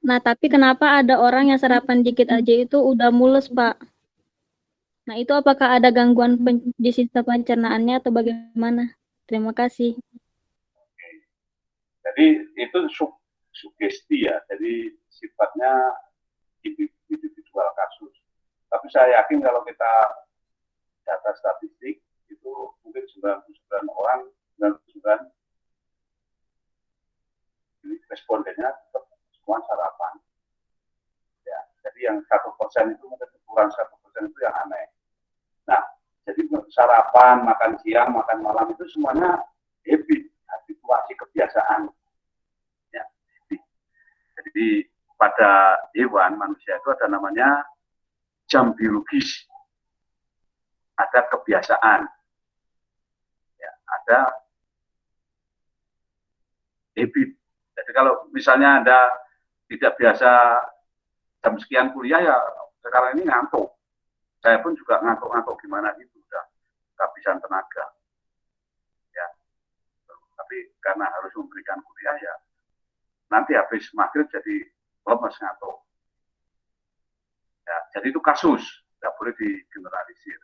Nah, tapi kenapa ada orang yang sarapan dikit aja itu udah mules, Pak? Nah, itu apakah ada gangguan di sistem pencernaannya atau bagaimana? Terima kasih. Jadi itu sugesti ya, jadi sifatnya individual kasus. Tapi saya yakin kalau kita data statistik itu mungkin 99 orang, 99 respondennya tetap semua sarapan. Ya, jadi yang 1% itu mungkin kurang 1% itu yang aneh. Nah, jadi sarapan, makan siang, makan malam itu semuanya habituasi kebiasaan. Ya, jadi pada hewan manusia itu ada namanya jam biologis, ada kebiasaan, ya, ada habit. Jadi kalau misalnya Anda tidak biasa jam sekian kuliah, ya sekarang ini ngantuk. Saya pun juga ngantuk-ngantuk gimana gitu, udah kehabisan tenaga. Ya, tapi karena harus memberikan kuliah ya, nanti habis maghrib jadi lemes ngantuk. Ya, jadi itu kasus, tidak boleh digeneralisir.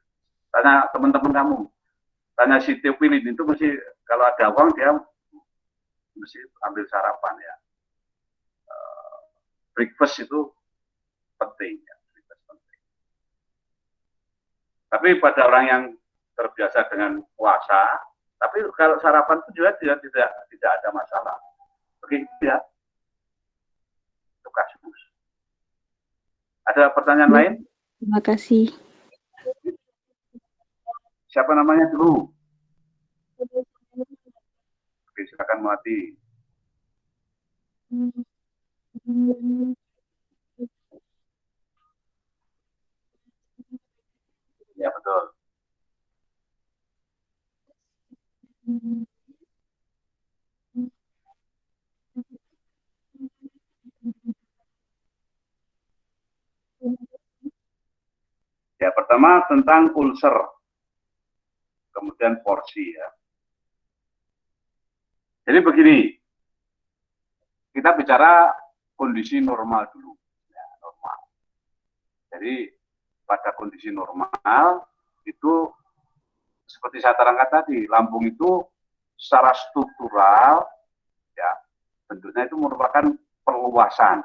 Tanya teman-teman kamu, tanya si Teopilin itu mesti kalau ada uang dia mesti ambil sarapan ya. Breakfast itu penting ya. Breakfast penting. Tapi pada orang yang terbiasa dengan puasa, tapi kalau sarapan itu juga tidak ada masalah. Begitu ya. Itu kasus. Ada pertanyaan lain? Terima kasih. Siapa namanya dulu? Oke, silakan Melati. Ya, betul. Ya, pertama tentang ulcer, kemudian porsi ya. Jadi begini, kita bicara kondisi normal dulu. Ya, normal. Jadi pada kondisi normal itu seperti saya terangkan tadi, lambung itu secara struktural ya bentuknya itu merupakan perluasan.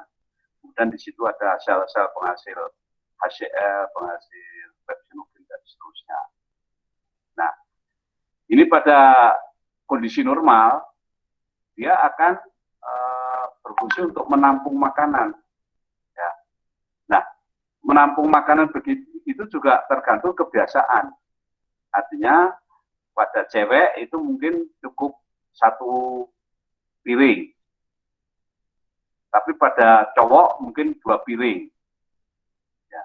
Kemudian di situ ada sel-sel penghasil HCl, penghasil pepsinogen dan seterusnya. Nah, ini pada kondisi normal dia akan berfungsi untuk menampung makanan. Ya. Nah, menampung makanan begitu itu juga tergantung kebiasaan. Artinya pada cewek itu mungkin cukup 1 piring, tapi pada cowok mungkin 2 piring. Ya.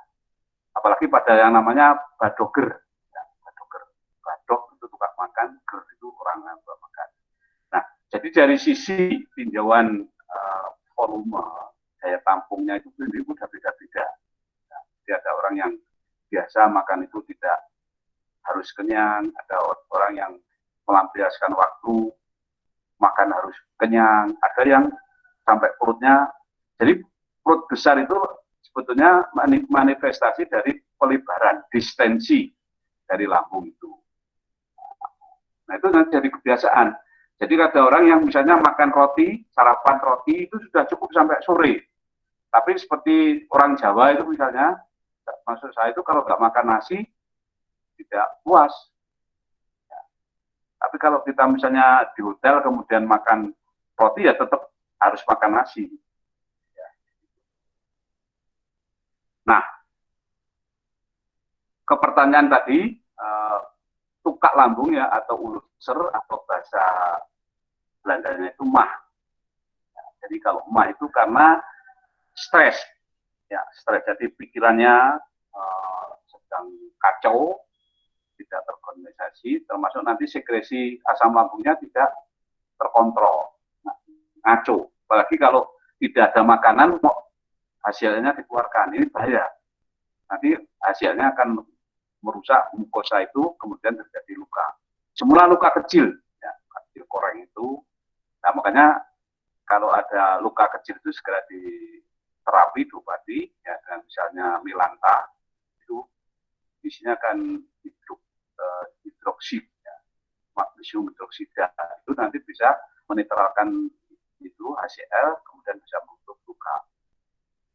Apalagi pada yang namanya badoger. Ya, badoger. Badog itu tukang makan, ger itu orang yang makan. Nah, jadi dari sisi tinjauan volume daya tampungnya itu udah beda-beda. Nah, jadi ada orang yang biasa makan itu tidak harus kenyang, ada orang yang melampiaskan waktu makan harus kenyang, ada yang sampai perutnya, jadi perut besar itu sebetulnya manifestasi dari pelebaran, distensi dari lambung itu. Nah itu nanti jadi kebiasaan. Jadi ada orang yang misalnya makan roti, sarapan roti itu sudah cukup sampai sore. Tapi seperti orang Jawa itu misalnya, maksud saya itu kalau nggak makan nasi, tidak puas. Ya. Tapi kalau kita misalnya di hotel kemudian makan roti ya tetap harus makan nasi. Ya. Nah, ke pertanyaan tadi, tukak lambung ya atau ulcer atau bahasa Belandanya itu mah. Ya, jadi kalau mah itu karena stres, ya stres. Jadi pikirannya sedang kacau, tidak terkondensasi, termasuk nanti sekresi asam lambungnya tidak terkontrol, ngaco. Apalagi kalau tidak ada makanan, kok hasilnya dikeluarkan, ini bahaya. Nanti hasilnya akan merusak mukosa itu, kemudian terjadi luka. Semula luka kecil, ya, kecil koreng itu. Nah, makanya kalau ada luka kecil itu segera diterapi, diobati, ya, dengan misalnya Milanta, itu isinya kan hidroksid, ya, magnesium hidroksida, itu nanti bisa menetralkan itu HCl, kemudian bisa menutup luka.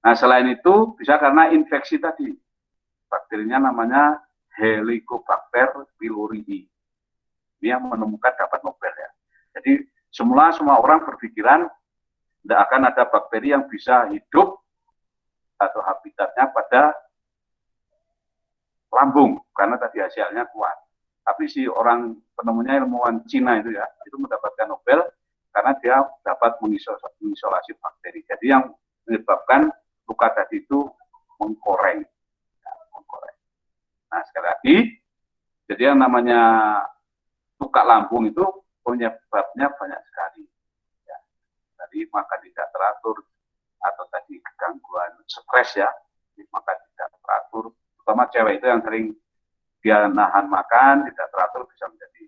Nah, selain itu bisa karena infeksi tadi, bakterinya namanya Helicobacter pylori. Ini yang menemukan dapat Nobel, ya. Jadi semua orang berpikiran tidak akan ada bakteri yang bisa hidup atau habitatnya pada lambung karena tadi hasilnya kuat. Tapi si orang penemunya ilmuwan Cina itu, ya, itu mendapatkan Nobel karena dia dapat mengisolasi bakteri. Jadi yang menyebabkan luka tadi itu mengkoreng. Ya, mengkoreng. Nah, sekali lagi, jadi yang namanya luka lambung itu penyebabnya banyak sekali. Ya. Jadi makan tidak teratur atau tadi gangguan stres, ya, makan tidak teratur. Terutama cewek itu yang sering dia nahan makan tidak teratur bisa menjadi.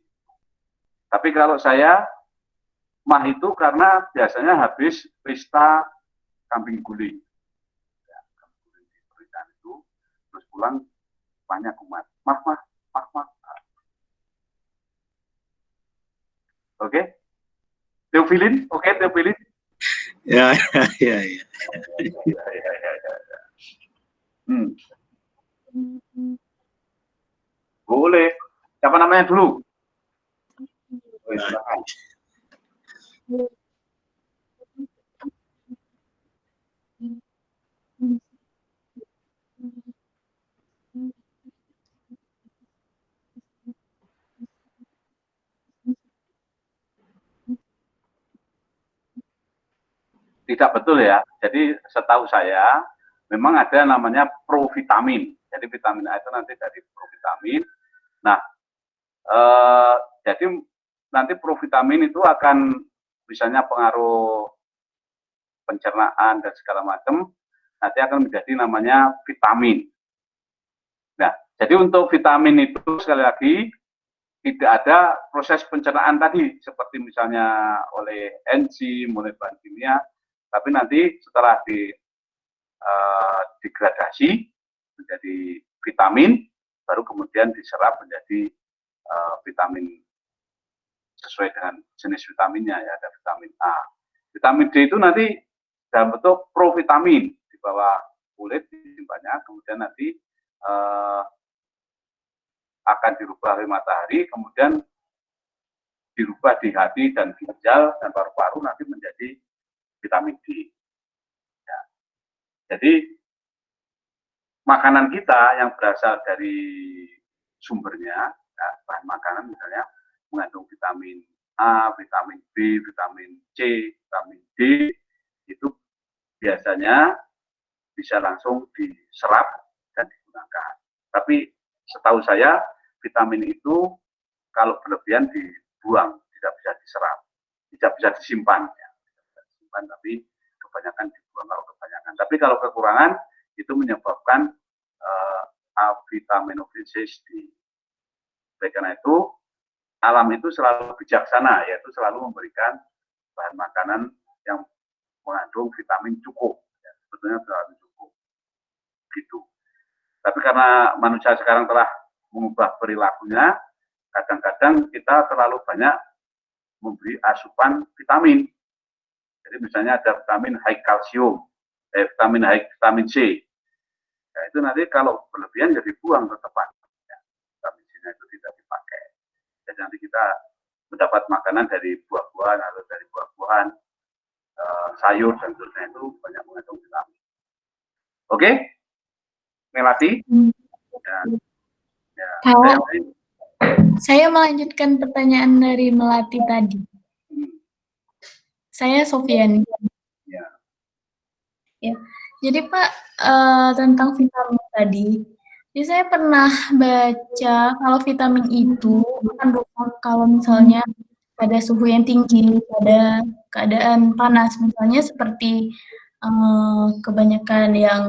Tapi kalau saya mah itu karena biasanya habis pesta kambing guling. Ya, kambing guling di pernikahan itu, terus pulang banyak kumat. Mah. Oke? Teofilin? Oke, Teofilin? Ya. Boleh. Siapa namanya dulu? Tidak betul, ya. Jadi setahu saya memang ada namanya provitamin. Jadi vitamin A itu nanti dari provitamin. Nah, jadi nanti provitamin itu akan misalnya pengaruh pencernaan dan segala macam, nanti akan menjadi namanya vitamin. Nah, jadi untuk vitamin itu sekali lagi tidak ada proses pencernaan tadi seperti misalnya oleh enzim, oleh bahan kimia, tapi nanti setelah degradasi menjadi vitamin, baru kemudian diserap menjadi vitamin sesuai dengan jenis vitaminnya, ya, ada vitamin A. Vitamin D itu nanti dalam bentuk provitamin di bawah kulit disimpannya, kemudian nanti akan dirubah oleh matahari, kemudian dirubah di hati dan ginjal dan paru-paru nanti menjadi vitamin D. Ya. Jadi makanan kita yang berasal dari sumbernya, ya, bahan makanan misalnya mengandung vitamin A, vitamin B, vitamin C, vitamin D, itu biasanya bisa langsung diserap dan digunakan. Tapi setahu saya vitamin itu kalau berlebihan dibuang, tidak bisa diserap, tidak bisa disimpan, ya. Tidak bisa disimpan, tapi kebanyakan dibuang kalau kebanyakan. Tapi kalau kekurangan itu menyebabkan avitaminofisisis. Oleh karena itu alam itu selalu bijaksana, yaitu selalu memberikan bahan makanan yang mengandung vitamin cukup, ya, sebetulnya selalu cukup gitu. Tapi karena manusia sekarang telah mengubah perilakunya, kadang-kadang kita terlalu banyak memberi asupan vitamin. Jadi misalnya ada vitamin high kalsium, vitamin high vitamin C. Ya, itu nanti kalau berlebihan jadi buang ke tempat. Ya, vitamin C-nya itu tidak dipakai. Jadi nanti kita mendapat makanan dari buah-buahan atau dari buah-buahan, sayur dan seterusnya itu banyak mengandung vitamin. Oke, Melati? Ya. Ya. Saya melanjutkan pertanyaan dari Melati tadi. Saya Sofian. Ya. Ya. Jadi Pak, tentang vitamin tadi, jadi saya pernah baca kalau vitamin itu akan rusak kalau misalnya pada suhu yang tinggi, pada keadaan panas, misalnya seperti kebanyakan yang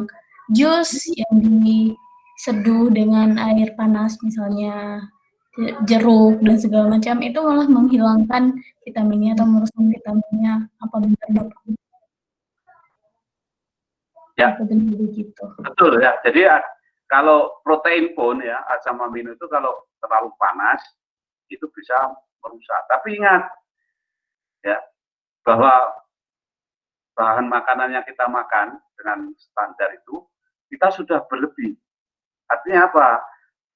jus yang diseduh dengan air panas, misalnya jeruk dan segala macam, itu malah menghilangkan vitaminnya atau merusak vitaminnya. Apa benar Bapak? Ya, apa benar begitu? Betul ya. Jadi kalau protein pun ya asam amino itu kalau terlalu panas itu bisa merusak. Tapi ingat ya bahwa bahan makanan yang kita makan dengan standar itu kita sudah berlebih. Artinya apa?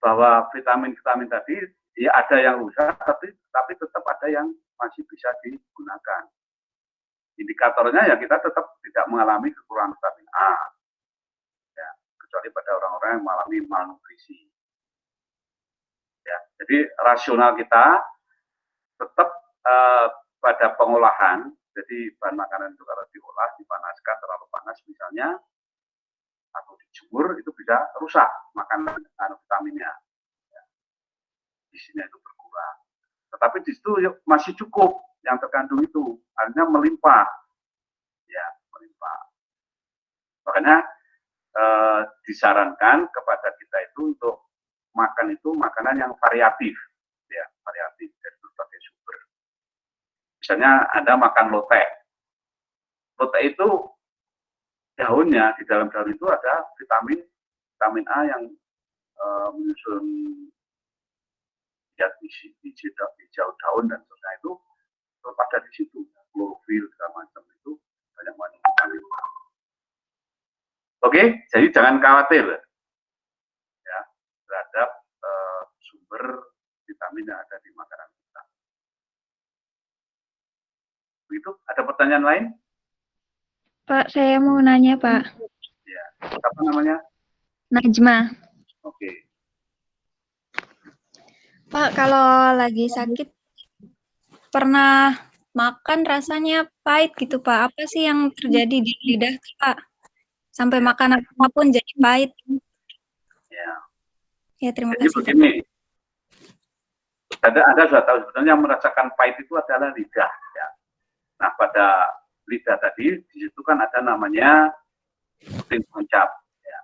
Bahwa vitamin-vitamin tadi ya ada yang rusak tapi tetap ada yang masih bisa digunakan. Indikatornya ya kita tetap tidak mengalami kekurangan vitamin A. Ya, kecuali pada orang-orang yang mengalami malnutrisi. Ya, jadi rasional kita tetap pada pengolahan. Jadi bahan makanan itu kalau diolah, dipanaskan terlalu panas misalnya, atau dijemur itu bisa rusak makanan vitaminnya. Ya, isinya itu berkurang. Tetapi di situ masih cukup yang terkandung itu, artinya melimpah. Ya, melimpah. Makanya disarankan kepada kita itu untuk makan itu makanan yang variatif, ya variatif dari berbagai sumber. Misalnya Anda makan lotek, lotek itu daunnya di dalam daun itu ada vitamin A yang menyusun ya hijau daun dan sebagainya itu pada di situ, klorofil segala macam itu banyak vitamin A. Oke, jadi jangan khawatir ya terhadap sumber vitamin yang ada di makanan kita. Begitu, ada pertanyaan lain? Pak, saya mau nanya, Pak. Ya, apa namanya? Najma. Oke. Pak, kalau lagi sakit pernah makan rasanya pahit gitu, Pak. Apa sih yang terjadi di lidah, Pak? Sampai makanan apapun jadi pahit. Ya. Ya, terima Jadi kasih. begini, Anda sudah tahu sebenarnya yang merasakan pahit itu adalah lidah. Ya. Nah, pada lidah tadi, di situ kan ada namanya puting pencap. Ya.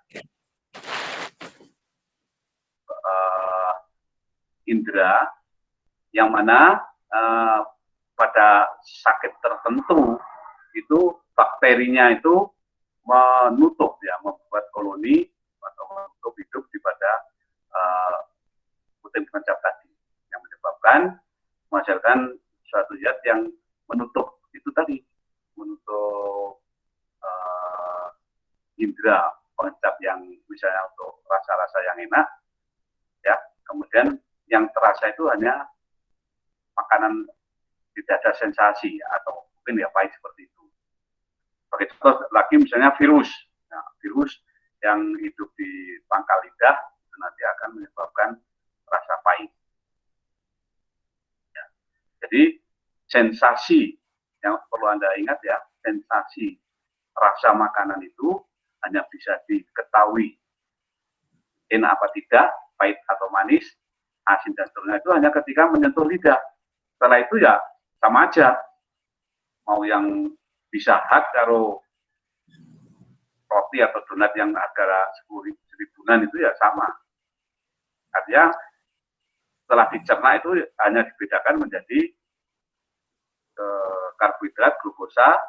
Indra, yang mana pada sakit tertentu itu bakterinya itu menutup ya, membuat koloni atau menutup hidup di pada puting pencap tadi yang menyebabkan menghasilkan suatu zat yang menutup itu tadi, menutup indera pencap yang misalnya untuk rasa-rasa yang enak ya, kemudian yang terasa itu hanya makanan tidak ada sensasi atau mungkin ya pahit seperti itu. Sebagai contoh lagi misalnya virus. Nah, virus yang hidup di pangkal lidah itu nanti akan menyebabkan rasa pahit. Ya. Jadi sensasi yang perlu Anda ingat ya, sensasi rasa makanan itu hanya bisa diketahui enak apa tidak, pahit atau manis, asin dan seterusnya itu hanya ketika menyentuh lidah. Setelah itu ya sama aja. Mau yang bisa hak karo roti atau donat yang harga 10 ribuan itu ya sama. Artinya setelah dicerna itu hanya dibedakan menjadi karbohidrat, glukosa,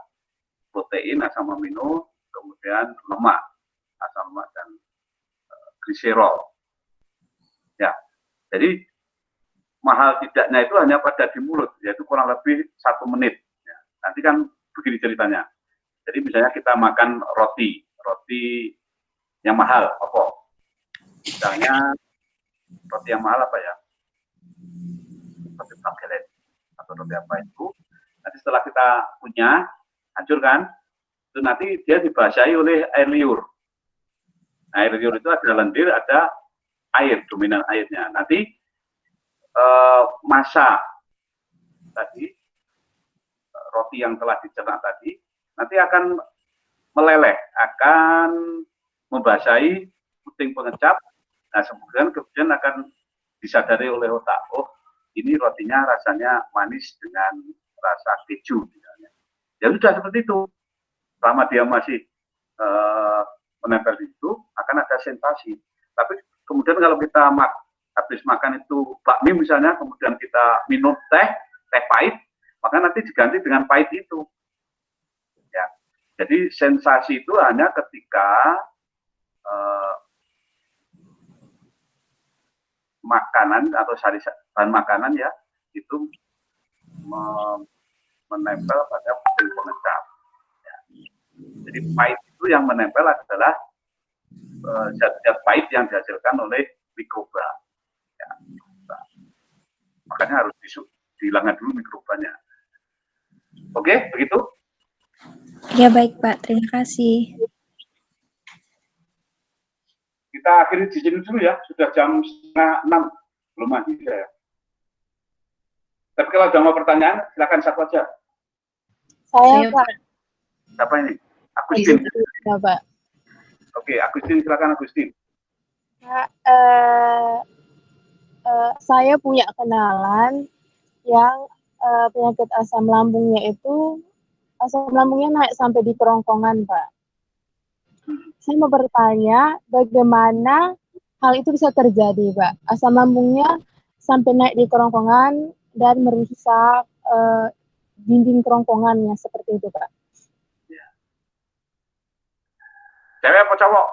protein, asam amino, kemudian lemak, asam lemak dan gliserol. Ya, jadi mahal tidaknya itu hanya pada di mulut, yaitu kurang lebih 1 menit. Ya, nanti kan begini ceritanya. Jadi misalnya kita makan roti yang mahal, apa? Misalnya roti yang mahal apa ya? Roti bagelet atau roti apa itu? Nanti setelah kita punya, hancur kan? Itu nanti dia dibasahi oleh air liur. Nah, air liur itu ada lendir, ada air, dominan airnya. Nanti masa tadi roti yang telah dicerna tadi, nanti akan meleleh, akan membasahi puting pengecap. Nah, kemudian akan disadari oleh otak, oh ini rotinya rasanya manis dengan rasa keju misalnya. Ya sudah seperti itu. Selama dia masih menempel di situ, akan ada sensasi. Tapi kemudian kalau kita habis makan itu bakmi misalnya, kemudian kita minum teh pahit, maka nanti diganti dengan pahit itu. Ya. Jadi sensasi itu hanya ketika makanan atau bahan makanan ya itu menempel pada puting pengecap. Ya. Jadi pahit itu yang menempel adalah zat-zat pahit yang dihasilkan oleh mikroba. Ya. Makanya harus dihilangkan dulu mikrobanya. Oke, begitu? Ya baik Pak, terima kasih. Kita akhiri di sini dulu ya, sudah jam 5:30, belum mandi saya. Tapi kalau ada mau pertanyaan, silakan siapa aja. Saya Pak. Siapa ini? Agustin. Ya, Pak. Oke, Agustin, silakan Agustin. Pak, saya punya kenalan yang penyakit asam lambungnya naik sampai di kerongkongan, Pak. Saya mau bertanya, bagaimana hal itu bisa terjadi, Pak? Asam lambungnya sampai naik di kerongkongan dan merusak dinding kerongkongannya, seperti itu, Pak. Ya. Cewek apa cowok?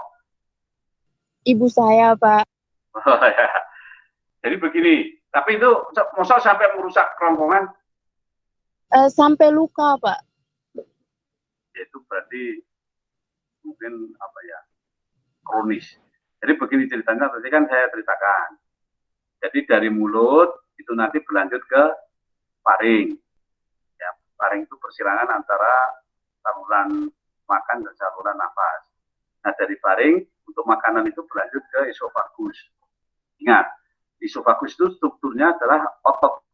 Ibu saya, Pak. Oh, ya. Jadi begini, tapi itu masa sampai merusak kerongkongan? Sampai luka, Pak. Itu berarti mungkin apa ya, kronis. Jadi begini ceritanya, tadi kan saya ceritakan. Jadi dari mulut itu nanti berlanjut ke faring. Ya, faring itu persilangan antara saluran makan dan saluran nafas. Nah, dari faring untuk makanan itu berlanjut ke esofagus. Ingat, esofagus itu strukturnya adalah otot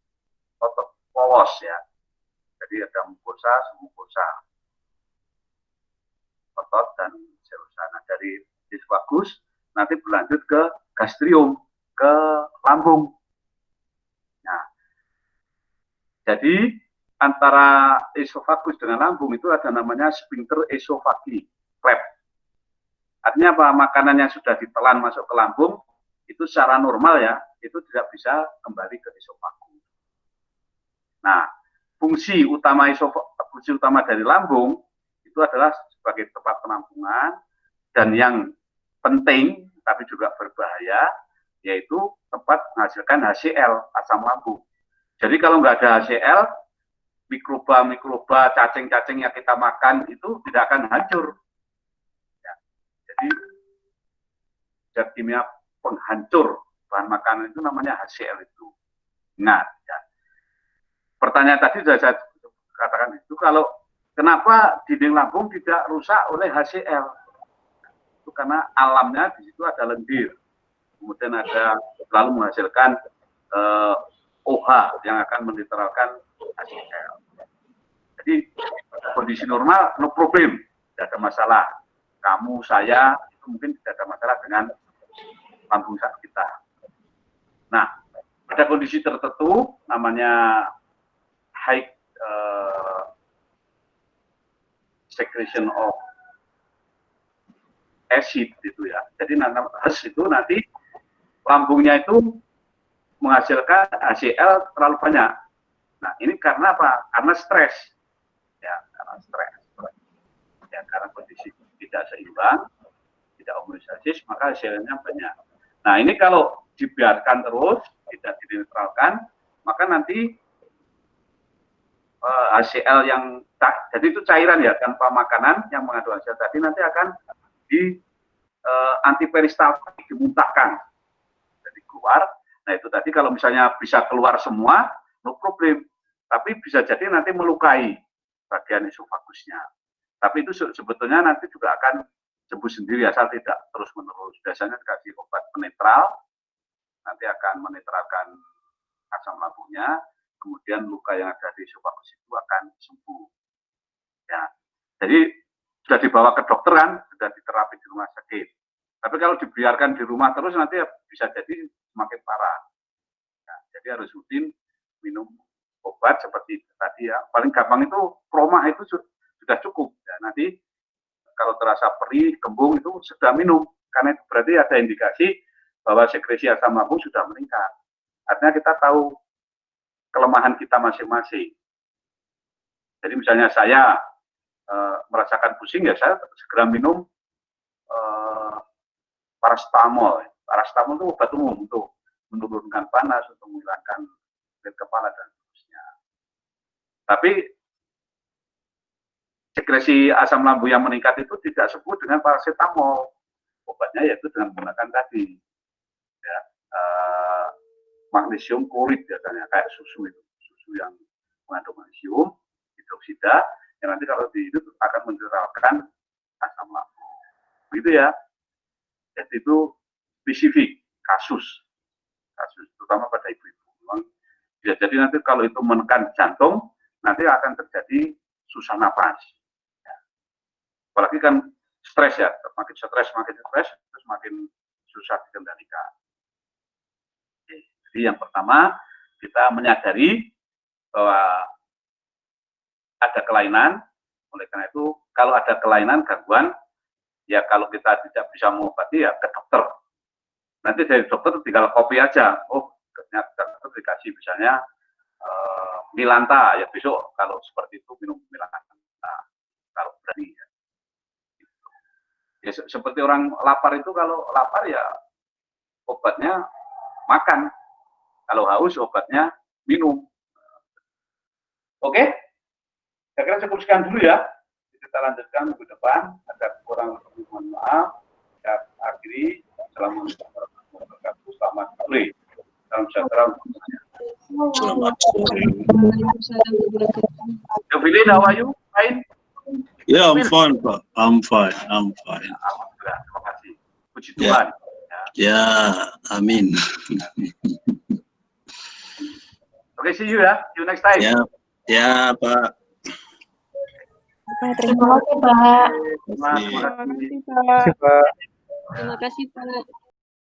polos ya. Jadi ada mukosa, submukosa, otot dan selusa. Nah, dari esofagus nanti berlanjut ke gastrium, ke lambung. Nah, jadi antara esofagus dengan lambung itu ada namanya sphincter esofagi, flap. Artinya apa? Makanan yang sudah ditelan masuk ke lambung itu secara normal ya, itu tidak bisa kembali ke esofagus. Nah, fungsi utama dari lambung itu adalah sebagai tempat penampungan, dan yang penting tapi juga berbahaya yaitu tempat menghasilkan HCl, asam lambung. Jadi kalau nggak ada HCl, mikroba, cacing-cacing yang kita makan itu tidak akan hancur. Ya. Jadi zat kimia penghancur bahan makanan itu namanya HCl itu. Nah, ya. Pertanyaan tadi sudah saya katakan itu, kalau kenapa dinding lambung tidak rusak oleh HCl? Itu karena alamnya di situ ada lendir, kemudian ada lalu menghasilkan OH yang akan menetralkan HCl. Jadi kondisi normal no problem, tidak ada masalah. Kamu, saya itu mungkin tidak ada masalah dengan lambung kita. Nah, pada kondisi tertentu namanya high secretion of acid itu ya. Jadi HAS itu nanti lambungnya itu menghasilkan HCl terlalu banyak. Nah, ini karena apa? Karena stres. Ya, karena stres. Ya, karena kondisi tidak seimbang, tidak homeostasis, maka HCl-nya banyak. Nah, ini kalau dibiarkan terus, tidak dinetralkan, maka nanti HCl yang jadi itu cairan ya, tanpa makanan yang mengandung HCl tadi nanti akan di antiperistaltik, dimuntahkan, jadi keluar. Nah, itu tadi kalau misalnya bisa keluar semua, no problem. Tapi bisa jadi nanti melukai bagian esofagusnya. Tapi itu sebetulnya nanti juga akan sembuh sendiri asal tidak terus-menerus. Biasanya dikasih obat penetral, nanti akan menetralkan asam lambungnya. kemudian luka yang ada di esofagus itu akan sembuh. Ya, jadi sudah dibawa ke dokter kan, sudah diterapi di rumah sakit. Tapi kalau dibiarkan di rumah terus nanti ya bisa jadi semakin parah. Ya, jadi harus rutin minum obat seperti tadi ya. Paling gampang itu Proma itu sudah cukup. Ya, nanti kalau terasa perih, kembung itu sudah minum. Karena itu berarti ada indikasi bahwa sekresi asam lambung sudah meningkat. Artinya kita tahu kelemahan kita masing-masing. Jadi misalnya saya merasakan pusing, ya saya segera minum paracetamol. Paracetamol itu obat umum untuk menurunkan panas, untuk menghilangkan sakit kepala dan seterusnya. Tapi sekresi asam lambung yang meningkat itu tidak sebut dengan paracetamol. Obatnya yaitu dengan menggunakan tadi ya, magnesium klorid biasanya, kayak susu itu, susu yang mengandung magnesium hidroksida yang nanti kalau dihidup akan menyerapkan asam lambung. Begitu ya. Jadi itu spesifik kasus terutama pada ibu-ibu. Bisa jadi nanti kalau itu menekan jantung, nanti akan terjadi susah napas. Ya. Apalagi kan stres ya, makin stres, terus makin susah dikendalikan. Oke. Jadi yang pertama kita menyadari bahwa ada kelainan. Oleh karena itu, kalau ada kelainan, gangguan, ya kalau kita tidak bisa mengobati ya ke dokter. Nanti dari dokter tinggal copy aja. Oh, ternyata dokter dikasih misalnya Milanta, ya besok kalau seperti itu minum Milanta. Nah, kalau berani ya. Ya seperti orang lapar itu, kalau lapar ya obatnya makan. Kalau haus obatnya minum. Oke? Saya kira cukup sekian dulu ya. Kita lanjutkan minggu depan. Ada kurang lebih mohon maaf. Saya akhiri. Assalamualaikum warahmatullahi wabarakatuh. Selamat sore. Salam sejahtera untuk semuanya. Selamat sore. Jovili, how are you? Fine? Yeah, I'm fine, Pak. I'm fine. Alhamdulillah. Terima kasih. Puji Ya. Tuhan. Ya, amin. Oke, see you ya. See you next time. Ya, Pak. Terima kasih, Pak. Terima kasih. Terima kasih, Pak.